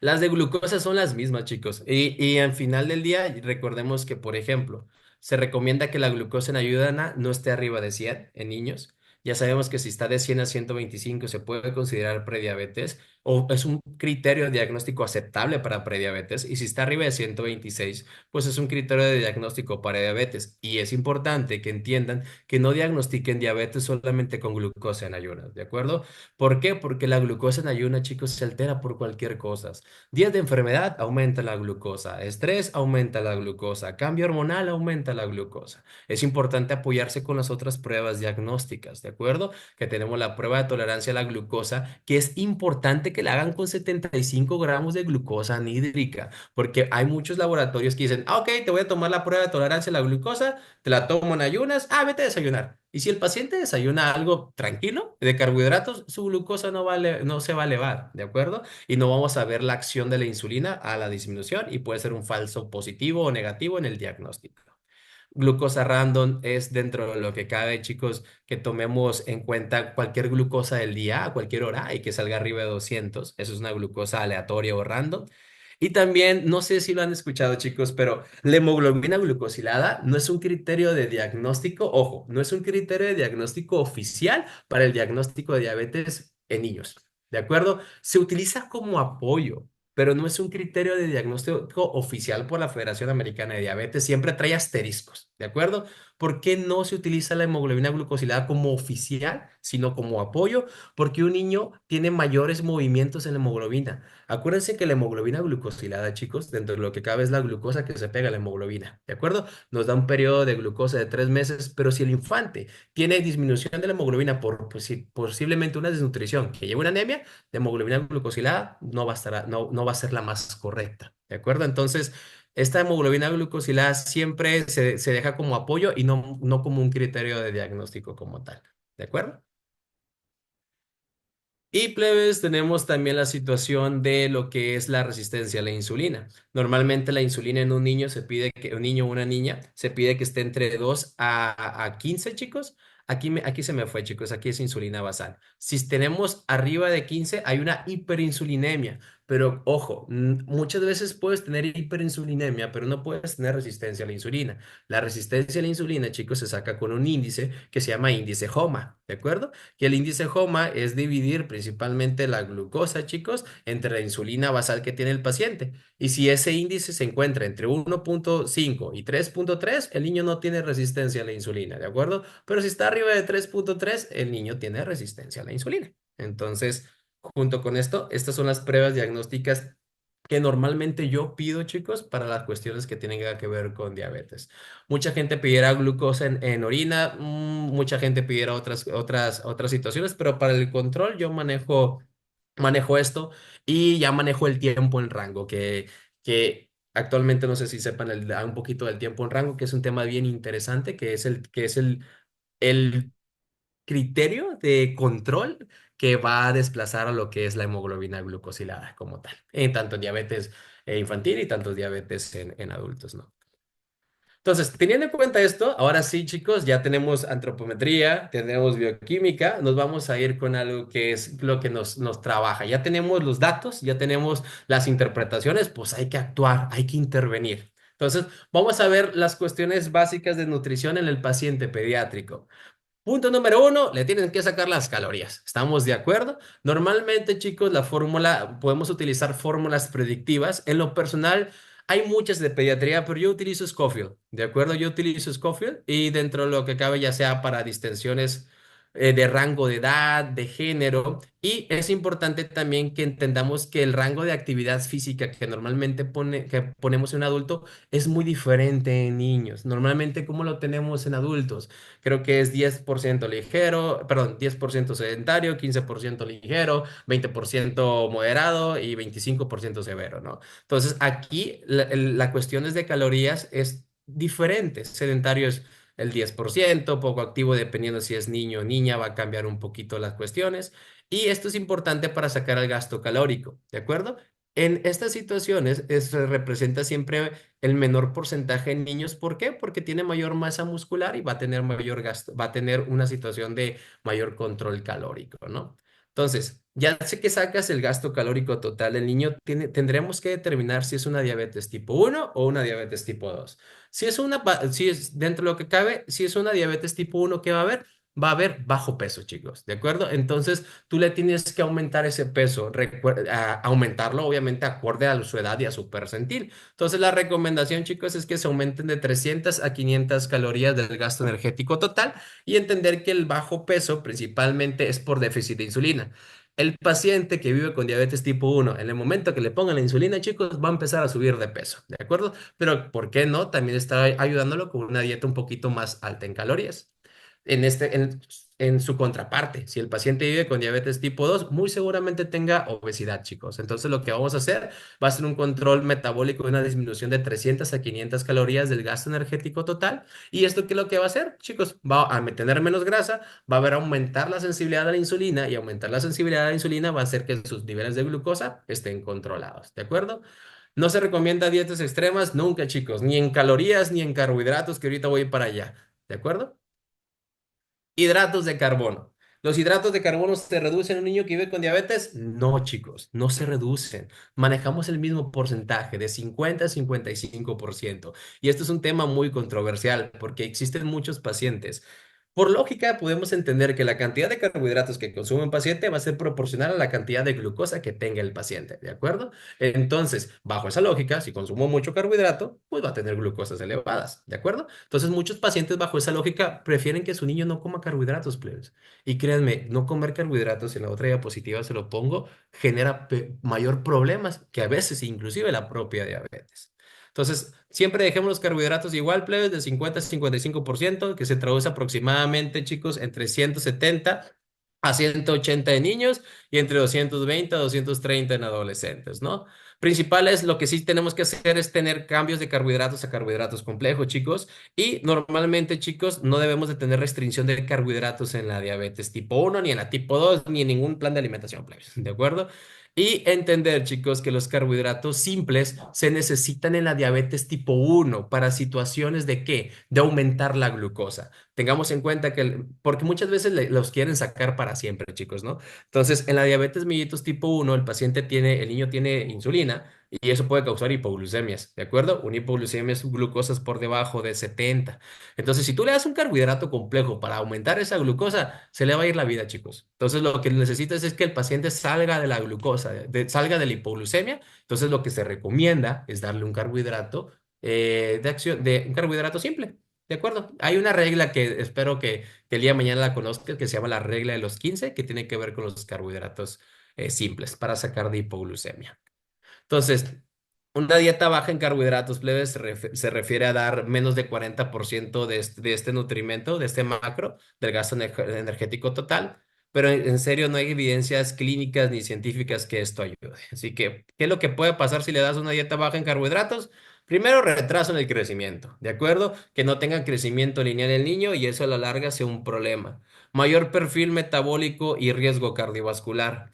Las de glucosa son las mismas, chicos. Y al final del día, recordemos que, por ejemplo, se recomienda que la glucosa en ayudana no esté arriba de 100 en niños. Ya sabemos que si está de 100 a 125 se puede considerar prediabetes o es un criterio diagnóstico aceptable para prediabetes. Y si está arriba de 126 pues es un criterio de diagnóstico para diabetes. Y es importante que entiendan que no diagnostiquen diabetes solamente con glucosa en ayunas, ¿de acuerdo? ¿Por qué? Porque la glucosa en ayunas, chicos, se altera por cualquier cosa. Días de enfermedad aumenta la glucosa, estrés aumenta la glucosa, cambio hormonal aumenta la glucosa. Es importante apoyarse con las otras pruebas diagnósticas, ¿de acuerdo? Que tenemos la prueba de tolerancia a la glucosa, que es importante que la hagan con 75 gramos de glucosa anhídrica, porque hay muchos laboratorios que dicen, ok, te voy a tomar la prueba de tolerancia a la glucosa, te la tomo en ayunas, vete a desayunar. Y si el paciente desayuna algo tranquilo de carbohidratos, su glucosa no se va a elevar, ¿de acuerdo? Y no vamos a ver la acción de la insulina a la disminución y puede ser un falso positivo o negativo en el diagnóstico. Glucosa random es dentro de lo que cabe, chicos, que tomemos en cuenta cualquier glucosa del día a cualquier hora y que salga arriba de 200. Eso es una glucosa aleatoria o random. Y también, no sé si lo han escuchado, chicos, pero la hemoglobina glucosilada no es un criterio de diagnóstico, ojo, no es un criterio de diagnóstico oficial para el diagnóstico de diabetes en niños. ¿De acuerdo? Se utiliza como apoyo, pero no es un criterio de diagnóstico oficial por la Federación Americana de Diabetes. Siempre trae asteriscos. ¿De acuerdo? ¿Por qué no se utiliza la hemoglobina glucosilada como oficial, sino como apoyo? Porque un niño tiene mayores movimientos en la hemoglobina. Acuérdense que la hemoglobina glucosilada, chicos, dentro de lo que cabe es la glucosa que se pega a la hemoglobina, ¿de acuerdo? Nos da un periodo de glucosa de 3 meses, pero si el infante tiene disminución de la hemoglobina por posiblemente una desnutrición que lleva una anemia, la hemoglobina glucosilada no va a estar, no va a ser la más correcta, ¿de acuerdo? Entonces, esta hemoglobina glucosilada siempre se deja como apoyo y no como un criterio de diagnóstico como tal, ¿de acuerdo? Y plebes, tenemos también la situación de lo que es la resistencia a la insulina. Normalmente la insulina en un niño se pide que, un niño o una niña, se pide que esté entre 2 a 15, chicos. Aquí se me fue, chicos, aquí es insulina basal. Si tenemos arriba de 15, hay una hiperinsulinemia. Pero ojo, muchas veces puedes tener hiperinsulinemia, pero no puedes tener resistencia a la insulina. La resistencia a la insulina, chicos, se saca con un índice que se llama índice HOMA, ¿de acuerdo? Que el índice HOMA es dividir principalmente la glucosa, chicos, entre la insulina basal que tiene el paciente. Y si ese índice se encuentra entre 1,5 y 3,3, el niño no tiene resistencia a la insulina, ¿de acuerdo? Pero si está arriba de 3,3, el niño tiene resistencia a la insulina. Entonces, junto con esto, estas son las pruebas diagnósticas que normalmente yo pido, chicos, para las cuestiones que tienen que ver con diabetes. Mucha gente pidiera glucosa en orina, mucha gente pidiera otras situaciones, pero para el control yo manejo esto y ya manejo el tiempo en rango, que actualmente no sé si sepan un poquito del tiempo en rango, que es un tema bien interesante, que es el criterio de control que va a desplazar a lo que es la hemoglobina glucosilada como tal, en tanto en diabetes infantil y tanto diabetes en adultos, ¿no? Entonces, teniendo en cuenta esto, ahora sí, chicos, ya tenemos antropometría, tenemos bioquímica, nos vamos a ir con algo que es lo que nos trabaja. Ya tenemos los datos, ya tenemos las interpretaciones, pues hay que actuar, hay que intervenir. Entonces, vamos a ver las cuestiones básicas de nutrición en el paciente pediátrico. Punto número uno, le tienen que sacar las calorías. ¿Estamos de acuerdo? Normalmente, chicos, podemos utilizar fórmulas predictivas. En lo personal, hay muchas de pediatría, pero yo utilizo Schofield. ¿De acuerdo? Yo utilizo Schofield y dentro de lo que cabe, ya sea para distensiones de rango de edad, de género. Y es importante también que entendamos que el rango de actividad física que normalmente que ponemos en un adulto es muy diferente en niños. Normalmente, ¿cómo lo tenemos en adultos? Creo que es 10% ligero, perdón, 10% sedentario, 15% ligero, 20% moderado y 25% severo, ¿no? Entonces, aquí la cuestión es de calorías es diferente. Sedentario es el 10%, poco activo, dependiendo si es niño o niña, va a cambiar un poquito las cuestiones. Y esto es importante para sacar el gasto calórico, ¿de acuerdo? En estas situaciones se representa siempre el menor porcentaje en niños. ¿Por qué? Porque tiene mayor masa muscular y va a tener mayor gasto, va a tener una situación de mayor control calórico, ¿no? Entonces, ya sé que sacas el gasto calórico total del niño, tendremos que determinar si es una diabetes tipo 1 o una diabetes tipo 2. Si es dentro de lo que cabe, si es una diabetes tipo 1, ¿qué va a haber? Va a haber bajo peso, chicos, ¿de acuerdo? Entonces, tú le tienes que aumentar ese peso, aumentarlo obviamente acorde a su edad y a su percentil. Entonces, la recomendación, chicos, es que se aumenten de 300 a 500 calorías del gasto energético total y entender que el bajo peso principalmente es por déficit de insulina. El paciente que vive con diabetes tipo 1, en el momento que le pongan la insulina, chicos, va a empezar a subir de peso, ¿de acuerdo? Pero, ¿por qué no? También está ayudándolo con una dieta un poquito más alta en calorías. En su contraparte, si el paciente vive con diabetes tipo 2, muy seguramente tenga obesidad, chicos. Entonces, lo que vamos a hacer va a ser un control metabólico de una disminución de 300 a 500 calorías del gasto energético total. ¿Y esto qué es lo que va a hacer, chicos? Va a tener menos grasa, va a ver aumentar la sensibilidad a la insulina y aumentar la sensibilidad a la insulina va a hacer que sus niveles de glucosa estén controlados, ¿de acuerdo? No se recomienda dietas extremas nunca, chicos, ni en calorías ni en carbohidratos, que ahorita voy para allá, ¿de acuerdo? Hidratos de carbono. ¿Los hidratos de carbono se reducen en un niño que vive con diabetes? No, chicos, no se reducen. Manejamos el mismo porcentaje de 50 a 55%. Y esto es un tema muy controversial porque existen muchos pacientes. Por lógica, podemos entender que la cantidad de carbohidratos que consume un paciente va a ser proporcional a la cantidad de glucosa que tenga el paciente, ¿de acuerdo? Entonces, bajo esa lógica, si consumo mucho carbohidrato, pues va a tener glucosas elevadas, ¿de acuerdo? Entonces, muchos pacientes bajo esa lógica prefieren que su niño no coma carbohidratos, plebes. Y créanme, no comer carbohidratos, en la otra diapositiva se lo pongo, genera mayor problemas que a veces inclusive la propia diabetes. Entonces, siempre dejemos los carbohidratos igual, plebes, de 50 a 55%, que se traduce aproximadamente, chicos, entre 170 a 180 en niños y entre 220 a 230 en adolescentes, ¿no? Principales, lo que sí tenemos que hacer es tener cambios de carbohidratos a carbohidratos complejos, chicos, y normalmente, chicos, no debemos de tener restricción de carbohidratos en la diabetes tipo 1, ni en la tipo 2, ni en ningún plan de alimentación, plebes, ¿de acuerdo? Y entender, chicos, que los carbohidratos simples se necesitan en la diabetes tipo 1 para situaciones de qué? De aumentar la glucosa. Tengamos en cuenta que, porque muchas veces los quieren sacar para siempre, chicos, ¿no? Entonces, en la diabetes mellitus tipo 1 el paciente tiene, el niño tiene insulina y eso puede causar hipoglucemias, ¿de acuerdo? Una hipoglucemia es glucosas por debajo de 70. Entonces, si tú le das un carbohidrato complejo para aumentar esa glucosa, se le va a ir la vida, chicos. Entonces, lo que necesitas es que el paciente salga de la glucosa, salga de la hipoglucemia. Entonces, lo que se recomienda es darle un carbohidrato de acción, de un carbohidrato simple. ¿De acuerdo? Hay una regla que espero que el día de mañana la conozcas, que se llama la regla de los 15 que tiene que ver con los carbohidratos simples para sacar de hipoglucemia. Entonces, una dieta baja en carbohidratos plebes se refiere a dar menos de 40% de este nutrimento, de este macro, del gasto energético total, pero en serio no hay evidencias clínicas ni científicas que esto ayude. Así que, ¿qué es lo que puede pasar si le das una dieta baja en carbohidratos? Primero, retraso en el crecimiento, ¿de acuerdo? Que no tenga crecimiento lineal el niño y eso a la larga sea un problema. Mayor perfil metabólico y riesgo cardiovascular.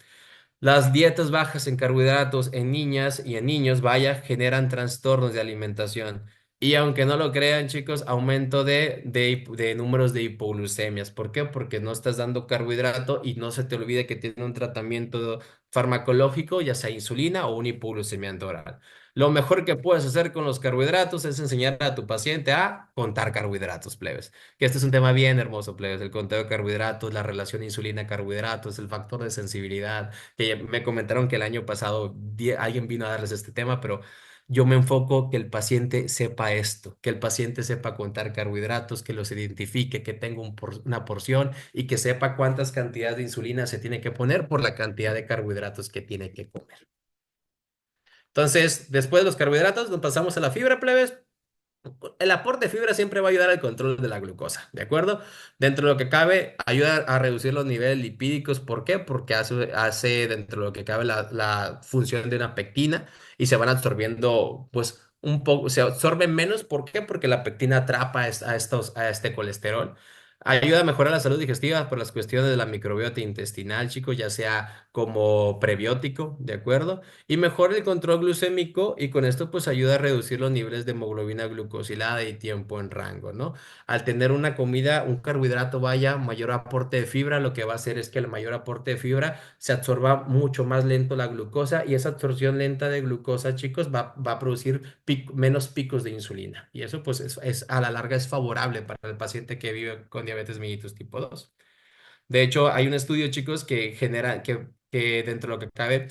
Las dietas bajas en carbohidratos en niñas y en niños, vaya, generan trastornos de alimentación. Y aunque no lo crean, chicos, aumento de números de hipoglucemias. ¿Por qué? Porque no estás dando carbohidrato y no se te olvide que tiene un tratamiento farmacológico, ya sea insulina o una hipoglucemiante oral. Lo mejor que puedes hacer con los carbohidratos es enseñar a tu paciente a contar carbohidratos, plebes. Que este es un tema bien hermoso, plebes. El conteo de carbohidratos, la relación insulina-carbohidratos, el factor de sensibilidad que me comentaron que el año pasado alguien vino a darles este tema, pero yo me enfoco que el paciente sepa esto, que el paciente sepa contar carbohidratos, que los identifique, que tenga una porción y que sepa cuántas cantidades de insulina se tiene que poner por la cantidad de carbohidratos que tiene que comer. Entonces, después de los carbohidratos, nos pasamos a la fibra, plebes. El aporte de fibra siempre va a ayudar al control de la glucosa, ¿de acuerdo? Dentro de lo que cabe, ayuda a reducir los niveles lipídicos. ¿Por qué? Porque hace dentro de lo que cabe la función de una pectina y se van absorbiendo, pues, un poco, se absorben menos. ¿Por qué? Porque la pectina atrapa a este colesterol. Ayuda a mejorar la salud digestiva por las cuestiones de la microbiota intestinal, chicos, ya sea como prebiótico, ¿de acuerdo? Y mejora el control glucémico y con esto pues ayuda a reducir los niveles de hemoglobina glucosilada y tiempo en rango, ¿no? Al tener una comida, un carbohidrato vaya, mayor aporte de fibra, lo que va a hacer es que el mayor aporte de fibra se absorba mucho más lento la glucosa y esa absorción lenta de glucosa, chicos, va a producir menos picos de insulina. Y eso pues a la larga es favorable para el paciente que vive con diabetes mellitus tipo 2. De hecho, hay un estudio, chicos, que dentro de lo que cabe,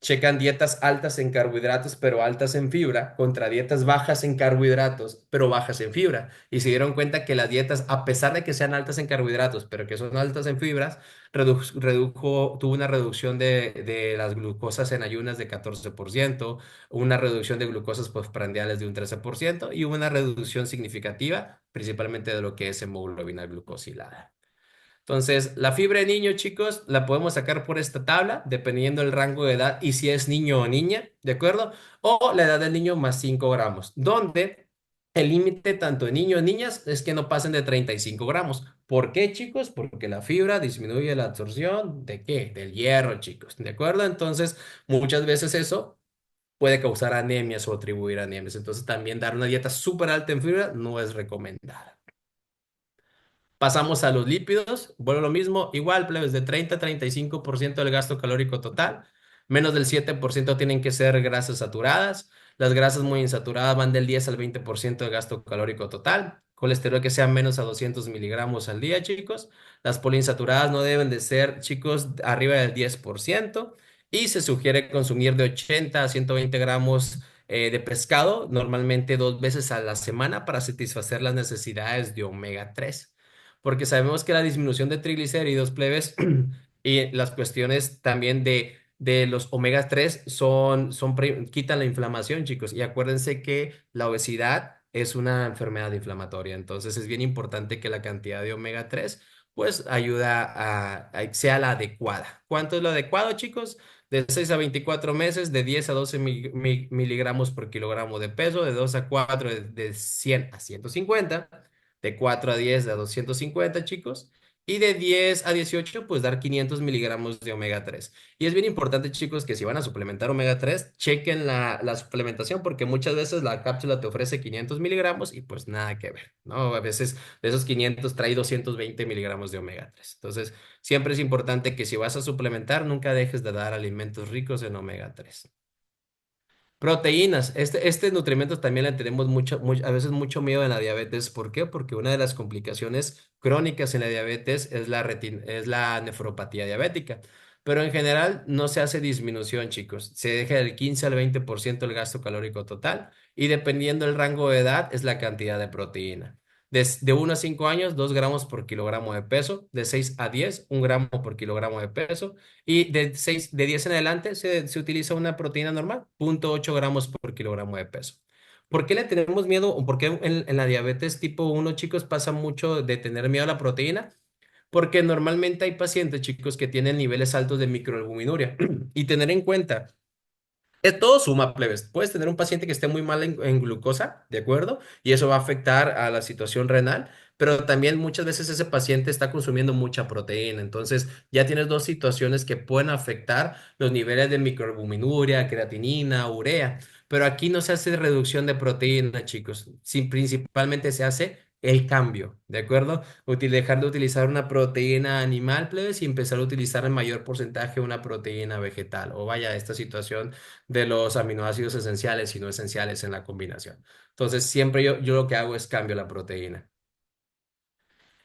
checan dietas altas en carbohidratos, pero altas en fibra, contra dietas bajas en carbohidratos, pero bajas en fibra. Y se dieron cuenta que las dietas, a pesar de que sean altas en carbohidratos, pero que son altas en fibras, tuvo una reducción de las glucosas en ayunas de 14%, una reducción de glucosas postprandiales de un 13% y una reducción significativa, principalmente de lo que es hemoglobina glucosilada. Entonces, la fibra de niño, chicos, la podemos sacar por esta tabla, dependiendo del rango de edad y si es niño o niña, ¿de acuerdo? O la edad del niño más 5 gramos, donde el límite tanto de niños y niñas es que no pasen de 35 gramos. ¿Por qué, chicos? Porque la fibra disminuye la absorción ¿de qué? Del hierro, chicos, ¿de acuerdo? Entonces, muchas veces eso puede causar anemias o atribuir anemias. Entonces, también dar una dieta súper alta en fibra no es recomendada. Pasamos a los lípidos, vuelvo a lo mismo, igual, plebes, de 30 a 35% del gasto calórico total, menos del 7% tienen que ser grasas saturadas, las grasas muy insaturadas van del 10 al 20% del gasto calórico total, colesterol que sea menos a 200 miligramos al día, chicos, las poliinsaturadas no deben de ser, chicos, arriba del 10%, y se sugiere consumir de 80 a 120 gramos de pescado, normalmente 2 veces a la semana para satisfacer las necesidades de omega 3, porque sabemos que la disminución de triglicéridos plebes y las cuestiones también de los omega 3 quitan la inflamación, chicos. Y acuérdense que la obesidad es una enfermedad inflamatoria. Entonces es bien importante que la cantidad de omega 3 pues ayuda sea la adecuada. ¿Cuánto es lo adecuado, chicos? De 6 a 24 meses, de 10 a 12 miligramos por kilogramo de peso, de 2 a 4 de 100 a 150, de 4 a 10 de 250, chicos, y de 10 a 18 pues dar 500 miligramos de omega 3. Y es bien importante, chicos, que si van a suplementar omega 3 chequen la suplementación, porque muchas veces la cápsula te ofrece 500 miligramos y pues nada que ver, ¿no? A veces de esos 500 trae 220 miligramos de omega 3. Entonces, siempre es importante que si vas a suplementar, nunca dejes de dar alimentos ricos en omega 3. Proteínas. Este nutrimento también le tenemos a veces mucho miedo en la diabetes. ¿Por qué? Porque una de las complicaciones crónicas en la diabetes es es la nefropatía diabética. Pero en general no se hace disminución, chicos. Se deja del 15 al 20% el gasto calórico total y dependiendo del rango de edad es la cantidad de proteína. De 1 a 5 años, 2 gramos por kilogramo de peso. De 6 a 10, 1 gramo por kilogramo de peso. Y de 10 en adelante se utiliza una proteína normal, 0,8 gramos por kilogramo de peso. ¿Por qué le tenemos miedo o por qué en la diabetes tipo 1, chicos, pasa mucho de tener miedo a la proteína? Porque normalmente hay pacientes, chicos, que tienen niveles altos de microalbuminuria. Y tener en cuenta todo suma, plebes. Puedes tener un paciente que esté muy mal en glucosa, ¿de acuerdo? Y eso va a afectar a la situación renal, pero también muchas veces ese paciente está consumiendo mucha proteína. Entonces, ya tienes dos situaciones que pueden afectar los niveles de microalbuminuria, creatinina, urea. Pero aquí no se hace reducción de proteína, chicos. Sí, principalmente se hace el cambio, ¿de acuerdo? Dejar de utilizar una proteína animal, plebes, y empezar a utilizar en mayor porcentaje una proteína vegetal. O vaya, esta situación de los aminoácidos esenciales y no esenciales en la combinación. Entonces, siempre yo lo que hago es cambio la proteína.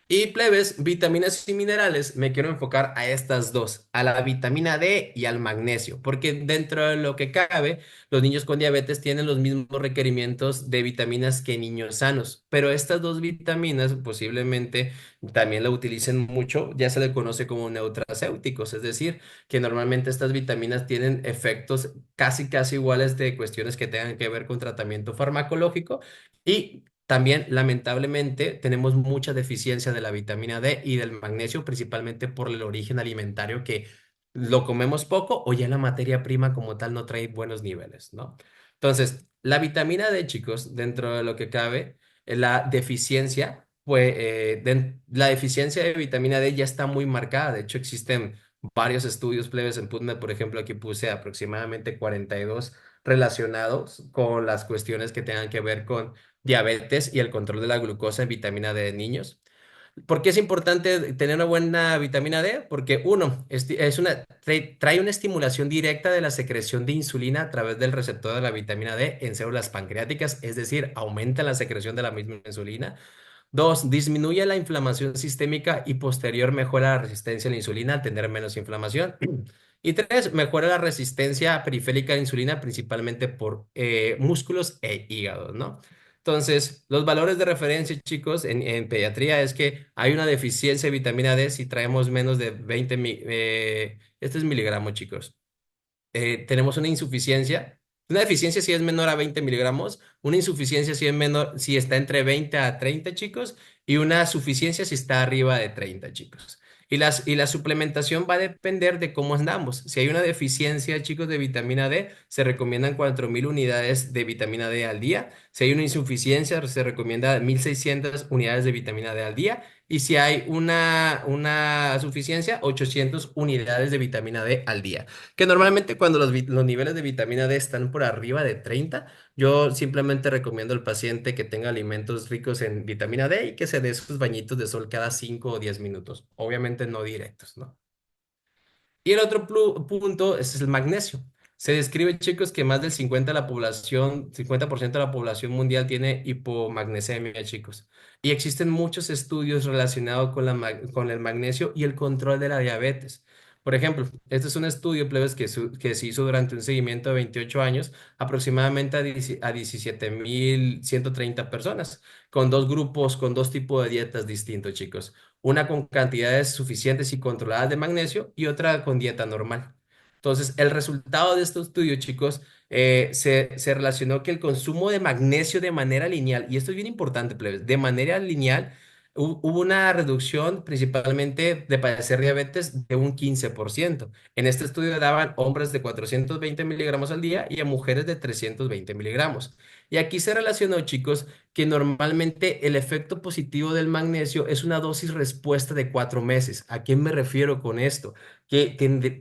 Y plebes, vitaminas y minerales, me quiero enfocar a estas dos, a la vitamina D y al magnesio, porque dentro de lo que cabe, los niños con diabetes tienen los mismos requerimientos de vitaminas que niños sanos, pero estas dos vitaminas posiblemente también la utilicen mucho, ya se le conoce como neutracéuticos, es decir, que normalmente estas vitaminas tienen efectos casi iguales de cuestiones que tengan que ver con tratamiento farmacológico y también, lamentablemente, tenemos mucha deficiencia de la vitamina D y del magnesio, principalmente por el origen alimentario que lo comemos poco o ya la materia prima como tal no trae buenos niveles, ¿no? Entonces, la vitamina D, chicos, dentro de lo que cabe, la deficiencia de vitamina D ya está muy marcada. De hecho, existen varios estudios plebes en PubMed, por ejemplo, aquí puse aproximadamente 42 relacionados con las cuestiones que tengan que ver con diabetes y el control de la glucosa en vitamina D de niños. ¿Por qué es importante tener una buena vitamina D? Porque uno, trae una estimulación directa de la secreción de insulina a través del receptor de la vitamina D en células pancreáticas, es decir, aumenta la secreción de la misma insulina. Dos, disminuye la inflamación sistémica y posterior mejora la resistencia a la insulina al tener menos inflamación. Y tres, mejora la resistencia periférica a la insulina principalmente por músculos e hígado, ¿no? Entonces, los valores de referencia, chicos, en pediatría es que hay una deficiencia de vitamina D si traemos menos de 20, este es miligramos, chicos. Tenemos una deficiencia si es menor a 20 miligramos, una insuficiencia si es menor, si está entre 20 a 30, chicos, y una suficiencia si está arriba de 30, chicos. Y la suplementación va a depender de cómo andamos. Si hay una deficiencia, chicos, de vitamina D, se recomiendan 4.000 unidades de vitamina D al día. Si hay una insuficiencia, se recomienda 1.600 unidades de vitamina D al día. Y si hay una suficiencia, 800 unidades de vitamina D al día. Que normalmente cuando los niveles de vitamina D están por arriba de 30, yo simplemente recomiendo al paciente que tenga alimentos ricos en vitamina D y que se dé sus bañitos de sol cada 5 o 10 minutos. Obviamente no directos, ¿no? Y el otro punto es el magnesio. Se describe, chicos, que más del 50% de la población mundial tiene hipomagnesemia, chicos. Y existen muchos estudios relacionados con con el magnesio y el control de la diabetes. Por ejemplo, este es un estudio, plebes, que se hizo durante un seguimiento de 28 años, aproximadamente a 17.130 personas, con dos grupos, con dos tipos de dietas distintos, chicos, una con cantidades suficientes y controladas de magnesio y otra con dieta normal. Entonces, el resultado de este estudio, chicos, se relacionó que el consumo de magnesio de manera lineal, y esto es bien importante, plebes, de manera lineal, hubo una reducción principalmente de padecer diabetes de un 15%. En este estudio daban hombres de 420 miligramos al día y a mujeres de 320 miligramos. Y aquí se relacionó, chicos, que normalmente el efecto positivo del magnesio es una dosis respuesta de 4 meses. ¿A qué me refiero con esto?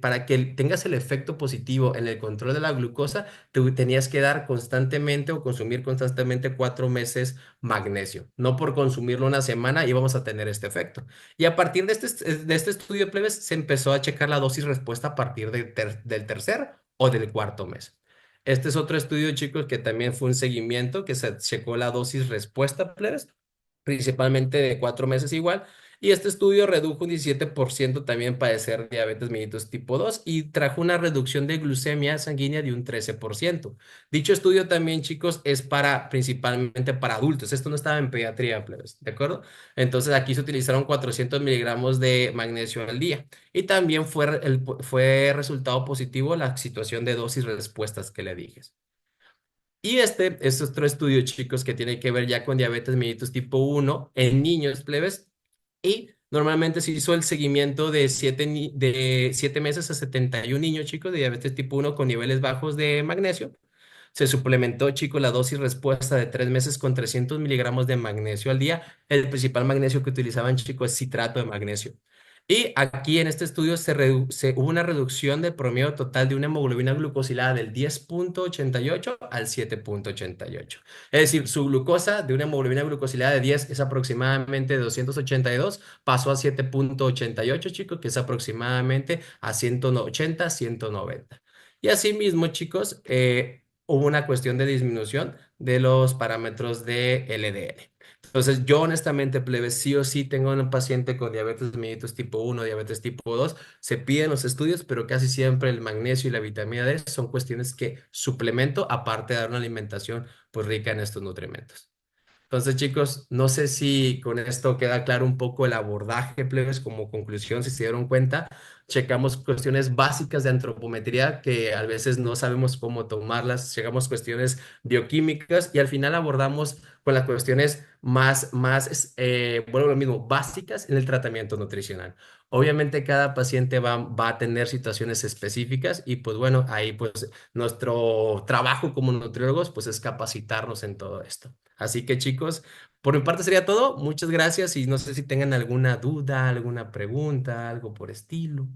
Para que tengas el efecto positivo en el control de la glucosa, tú tenías que dar constantemente o consumir constantemente 4 meses magnesio. No por consumirlo una semana íbamos a tener este efecto. Y a partir de este estudio, plebes, se empezó a checar la dosis respuesta a partir del tercer o del cuarto mes. Este es otro estudio, chicos, que también fue un seguimiento que se checó la dosis respuesta, plebes, principalmente de 4 meses igual. Y este estudio redujo un 17% también padecer diabetes mellitus tipo 2 y trajo una reducción de glucemia sanguínea de un 13%. Dicho estudio también, chicos, es principalmente para adultos. Esto no estaba en pediatría, plebes, ¿de acuerdo? Entonces aquí se utilizaron 400 miligramos de magnesio al día. Y también fue resultado positivo la situación de dosis respuestas que le dije. Y este es otro estudio, chicos, que tiene que ver ya con diabetes mellitus tipo 1 en niños plebes. Y normalmente se hizo el seguimiento de 7 meses a 71 niños, chicos, de diabetes tipo 1 con niveles bajos de magnesio. Se suplementó, chicos, la dosis respuesta de 3 meses con 300 miligramos de magnesio al día. El principal magnesio que utilizaban, chicos, es citrato de magnesio. Y aquí en este estudio hubo una reducción del promedio total de una hemoglobina glucosilada del 10,88 al 7,88. Es decir, su glucosa de una hemoglobina glucosilada de 10 es aproximadamente 282, pasó a 7,88, chicos, que es aproximadamente a 180, 190. Y asimismo, chicos, hubo una cuestión de disminución de los parámetros de LDL. Entonces, yo honestamente, plebe, sí o sí tengo un paciente con diabetes mellitus tipo 1, diabetes tipo 2, se piden los estudios, pero casi siempre el magnesio y la vitamina D son cuestiones que suplemento, aparte de dar una alimentación pues rica en estos nutrimentos. Entonces, chicos, no sé si con esto queda claro un poco el abordaje, plebes, como conclusión, si se dieron cuenta, checamos cuestiones básicas de antropometría que a veces no sabemos cómo tomarlas, checamos cuestiones bioquímicas y al final abordamos con las cuestiones bueno, lo mismo, básicas en el tratamiento nutricional. Obviamente cada paciente va a tener situaciones específicas y pues bueno, ahí pues nuestro trabajo como nutriólogos pues es capacitarnos en todo esto. Así que chicos, por mi parte sería todo. Muchas gracias y no sé si tengan alguna duda, alguna pregunta, algo por estilo.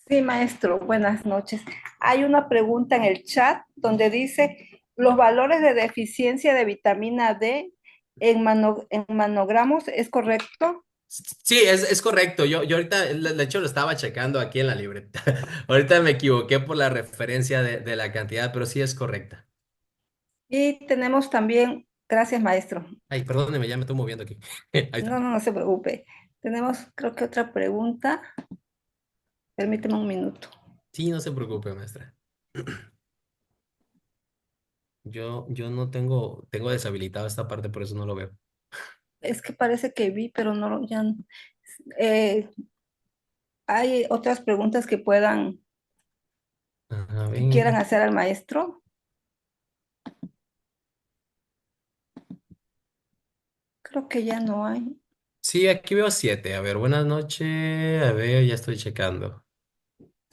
Sí, maestro, buenas noches. Hay una pregunta en el chat donde dice, ¿los valores de deficiencia de vitamina D en manogramos es correcto?
Sí, es correcto. Yo ahorita, de hecho, lo estaba checando aquí en la libreta. Ahorita me equivoqué por la referencia de la cantidad, pero sí es correcta.
Y tenemos también, gracias, maestro.
Ay, perdóneme, ya me estoy moviendo aquí. Ahí está.
No, no, no se preocupe. Tenemos, creo que otra pregunta. Permíteme un minuto.
Sí, no se preocupe, maestra. Yo no tengo deshabilitado esta parte, por eso no lo veo.
Es que parece que vi, pero no, ya, eh, hay otras preguntas
A
que quieran
ver.
hacer al maestro. Creo que ya no hay.
Sí, aquí veo 7. A ver, buenas noches. A ver, ya estoy checando.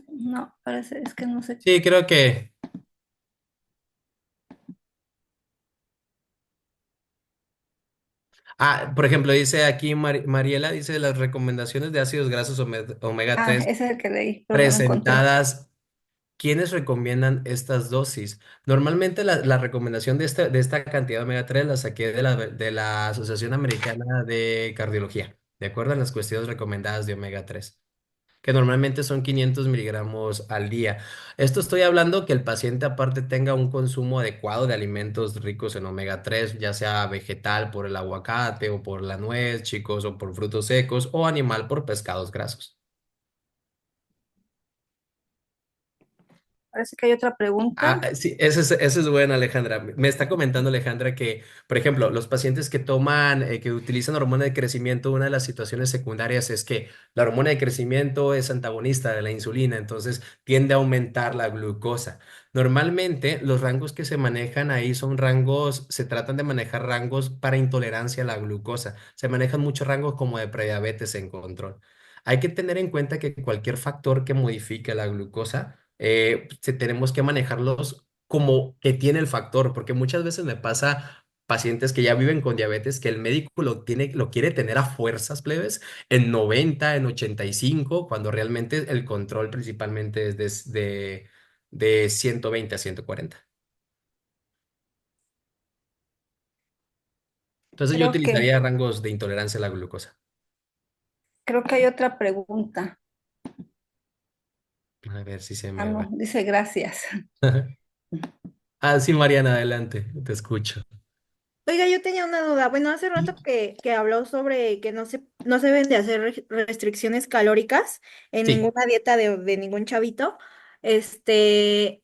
No, parece, es que no sé.
Sí, creo que Por ejemplo, dice aquí Mariela, dice las recomendaciones de ácidos grasos omega
Ah,
3
ese es el que leí, pero no lo encontré.
presentadas. ¿Quiénes recomiendan estas dosis? Normalmente la recomendación de esta cantidad de omega 3 la saqué de la Asociación Americana de Cardiología, de acuerdo a las cuestiones recomendadas de omega 3, que normalmente son 500 miligramos al día. Esto estoy hablando que el paciente aparte tenga un consumo adecuado de alimentos ricos en omega 3, ya sea vegetal por el aguacate o por la nuez, chicos, o por frutos secos, o animal por pescados grasos.
Parece que hay otra pregunta.
Sí, ese es bueno, Alejandra. Me está comentando Alejandra que, por ejemplo, los pacientes que utilizan hormona de crecimiento, una de las situaciones secundarias es que la hormona de crecimiento es antagonista de la insulina, entonces tiende a aumentar la glucosa. Normalmente, los rangos que se manejan ahí son rangos, se tratan de manejar rangos para intolerancia a la glucosa. Se manejan muchos rangos como de prediabetes en control. Hay que tener en cuenta que cualquier factor que modifique la glucosa, tenemos que manejarlos como que tiene el factor, porque muchas veces me pasa pacientes que ya viven con diabetes que el médico lo quiere tener a fuerzas plebes en 90, en 85, cuando realmente el control principalmente es de 120 a 140. Entonces yo
Creo que,
utilizaría rangos de intolerancia a la glucosa.
creo que hay otra pregunta.
A ver si se
Ah,
me
no,
va.
dice gracias.
Ah, sí, Mariana, adelante, te escucho.
Oiga, yo tenía una duda. Bueno, hace rato que habló sobre que no se deben de hacer restricciones calóricas en
Sí.
ninguna dieta de ningún chavito. Este,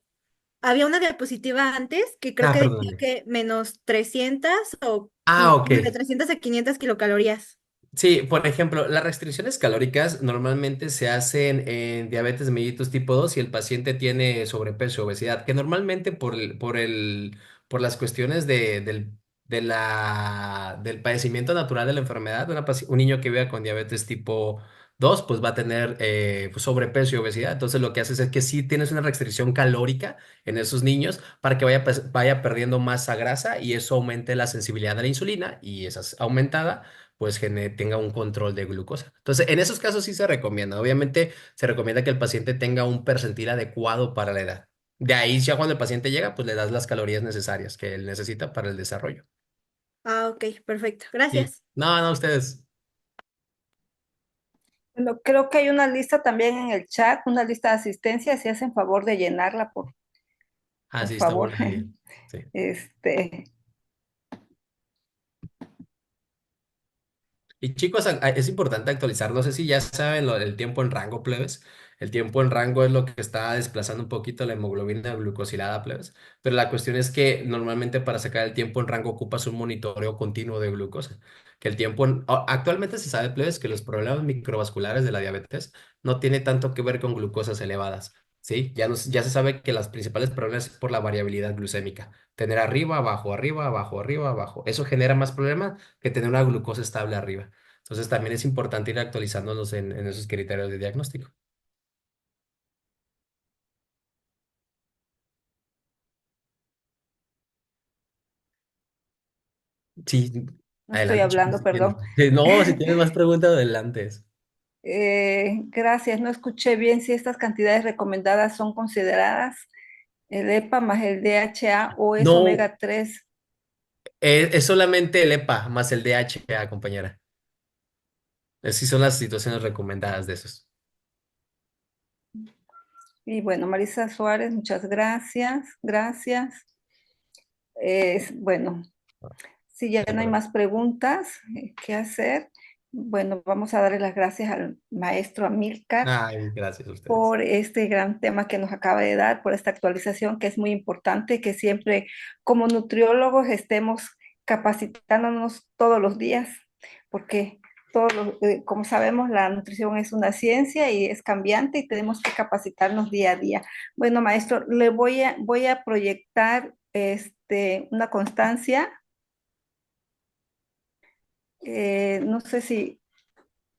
había una diapositiva antes que creo que decía
Perdóname.
que menos 300 o
Ok.
de 300 a 500 kilocalorías.
Sí, por ejemplo, las restricciones calóricas normalmente se hacen en diabetes mellitus tipo 2 y el paciente tiene sobrepeso o obesidad, que normalmente por las cuestiones del padecimiento natural de la enfermedad, un niño que viva con diabetes tipo 2 pues va a tener pues, sobrepeso y obesidad. Entonces lo que haces es que sí tienes una restricción calórica en esos niños para que vaya perdiendo masa grasa y eso aumente la sensibilidad a la insulina y esa es aumentada pues tenga un control de glucosa. Entonces, en esos casos sí se recomienda. Obviamente, se recomienda que el paciente tenga un percentil adecuado para la edad. De ahí, ya cuando el paciente llega, pues le das las calorías necesarias que él necesita para el desarrollo.
Ah, ok, perfecto.
Sí.
Gracias.
No, no, ustedes.
Bueno, creo que hay una lista también en el chat, una lista de asistencia, si hacen favor de llenarla,
Ah,
por
sí, está
favor.
buena idea. Sí.
Este,
Y chicos, es importante actualizar, no sé si ya saben el tiempo en rango, plebes. El tiempo en rango es lo que está desplazando un poquito la hemoglobina glucosilada, plebes. Pero la cuestión es que normalmente para sacar el tiempo en rango ocupas un monitoreo continuo de glucosa. Que el actualmente se sabe, plebes, que los problemas microvasculares de la diabetes no tiene tanto que ver con glucosas elevadas. ¿Sí? Ya se sabe que las principales problemas es por la variabilidad glucémica. Tener arriba, abajo, arriba, abajo, arriba, abajo. Eso genera más problemas que tener una glucosa estable arriba. Entonces también es importante ir actualizándonos en esos criterios de diagnóstico. Sí,
no estoy
adelante, chicos,
hablando,
si quieren.
perdón.
No, si tienes más preguntas, adelante.
Gracias, no escuché bien si estas cantidades recomendadas son consideradas el EPA más el DHA o es
No,
omega 3.
es solamente el EPA más el DHA, compañera. Así son las situaciones recomendadas de esos.
Y bueno, Marisa Suárez, muchas gracias, gracias. Bueno, si ya
No hay
no hay
problema.
más preguntas, ¿qué hacer? Bueno, vamos a darle las gracias al maestro Amílcar
Ay, gracias a ustedes.
por este gran tema que nos acaba de dar, por esta actualización que es muy importante, que siempre como nutriólogos estemos capacitándonos todos los días, porque como sabemos, la nutrición es una ciencia y es cambiante y tenemos que capacitarnos día a día. Bueno, maestro, voy a proyectar una constancia. No sé si,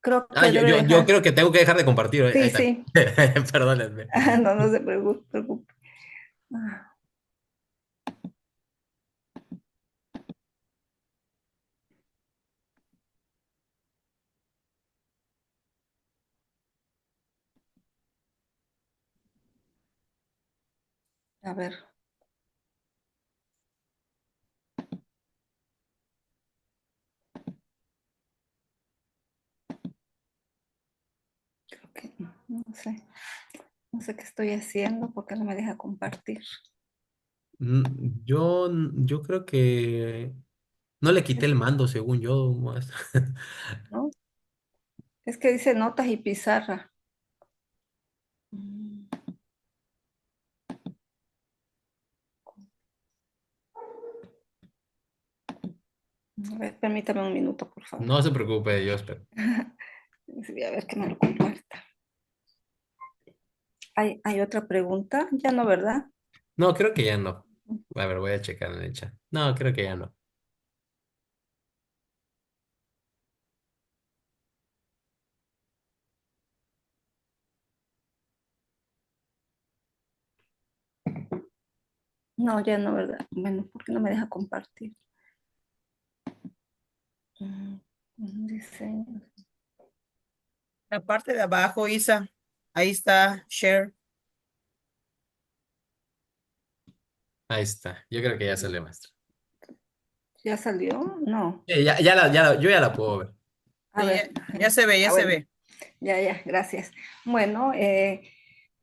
creo
Ah,
que
yo,
debe
yo, yo
dejar.
creo que tengo que dejar de compartir. Ahí
Sí,
está.
sí.
Perdónenme.
No, no se preocupe. A ver, creo que no sé. No sé qué estoy haciendo porque no me deja compartir.
Yo creo que no le quité el mando, según yo, maestra.
¿No? Es que dice notas y pizarra. Mm, A ver, permítame un minuto, por favor.
No se preocupe, yo espero.
Voy a ver que me lo comparta. ¿Hay otra pregunta? Ya no, ¿verdad?
No, creo que ya no. A ver, voy a checar en el chat. No, creo que ya no.
No, ya no, ¿verdad? Bueno, ¿por qué no me deja compartir? Mm, Diseño.
La parte de abajo, Isa. Ahí está, share.
Ahí está. Yo creo que ya salió, maestra.
¿Ya salió? No.
Yo ya la puedo ver.
A
Sí,
ver.
ya se ve, ya se
Bueno,
ve.
ya, gracias. Bueno,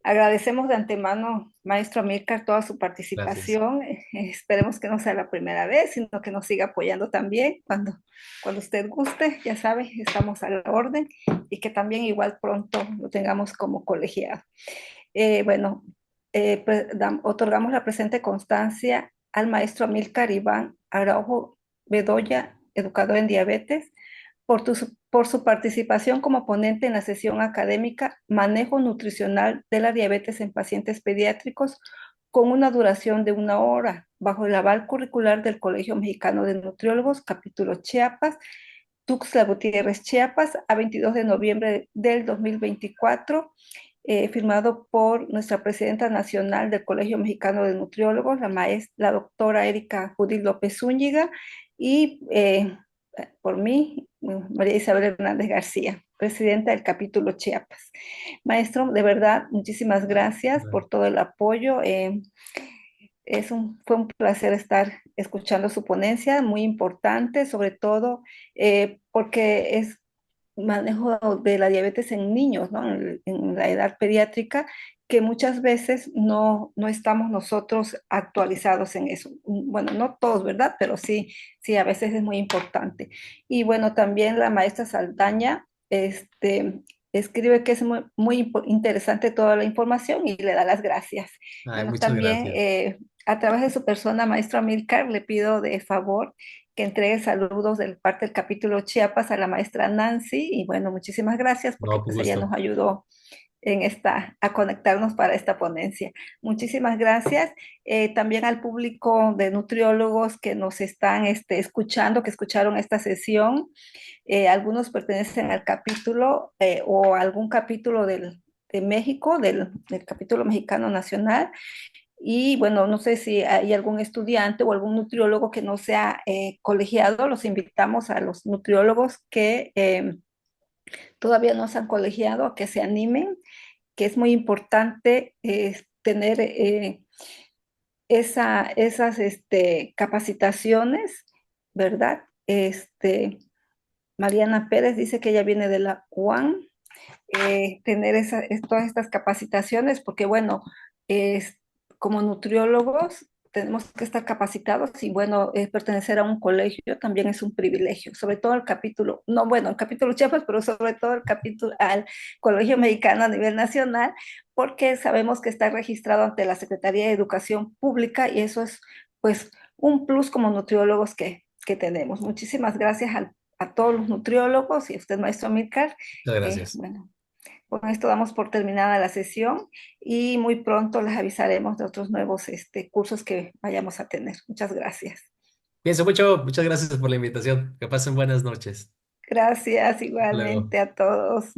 agradecemos de antemano, maestro Amílcar, toda su
Gracias.
participación. Esperemos que no sea la primera vez, sino que nos siga apoyando también cuando usted guste. Ya sabe, estamos a la orden y que también igual pronto lo tengamos como colegiado. Bueno, otorgamos la presente constancia al maestro Amílcar Iván Araujo Bedoya, educador en diabetes, por su participación como ponente en la sesión académica Manejo Nutricional de la Diabetes en Pacientes Pediátricos con una duración de 1 hora, bajo el aval curricular del Colegio Mexicano de Nutriólogos, capítulo Chiapas, Tuxtla Gutiérrez, Chiapas, a 22 de noviembre del 2024, firmado por nuestra presidenta nacional del Colegio Mexicano de Nutriólogos, la doctora Erika Judith López Zúñiga, y por mí, María Isabel Hernández García, presidenta del capítulo Chiapas. Maestro, de verdad, muchísimas gracias por todo el apoyo. Fue un placer estar escuchando su ponencia, muy importante, sobre todo porque es manejo de la diabetes en niños, ¿no? En la edad pediátrica, que muchas veces no estamos nosotros actualizados en eso. Bueno, no todos, ¿verdad? Pero sí, a veces es muy importante. Y bueno, también la maestra Saldaña, escribe que es muy interesante toda la información y le da las gracias.
Ay,
Bueno,
muchas
también
gracias.
a través de su persona, maestro Amílcar, le pido de favor que entregue saludos del parte del capítulo Chiapas a la maestra Nancy y bueno, muchísimas gracias porque
No, con
pues ella nos
gusto.
ayudó a conectarnos para esta ponencia. Muchísimas gracias. También al público de nutriólogos que nos están escuchando, que escucharon esta sesión. Algunos pertenecen al capítulo o algún capítulo de México, del capítulo mexicano nacional. Y bueno, no sé si hay algún estudiante o algún nutriólogo que no sea colegiado. Los invitamos a los nutriólogos que todavía no se han colegiado a que se animen, que es muy importante tener esas capacitaciones, ¿verdad? Mariana Pérez dice que ella viene de la UAM, tener todas estas capacitaciones, porque bueno, es, como nutriólogos tenemos que estar capacitados y bueno, pertenecer a un colegio también es un privilegio, sobre todo el capítulo, no bueno, el capítulo Chiapas, pero sobre todo el capítulo al Colegio Mexicano a nivel nacional, porque sabemos que está registrado ante la Secretaría de Educación Pública y eso es pues un plus como nutriólogos que tenemos. Muchísimas gracias a todos los nutriólogos y a usted, maestro Amílcar.
Muchas gracias.
Bueno, con esto damos por terminada la sesión y muy pronto les avisaremos de otros nuevos cursos que vayamos a tener. Muchas gracias.
Pienso mucho, muchas gracias por la invitación. Que pasen buenas noches.
Gracias
Hasta luego.
igualmente a todos.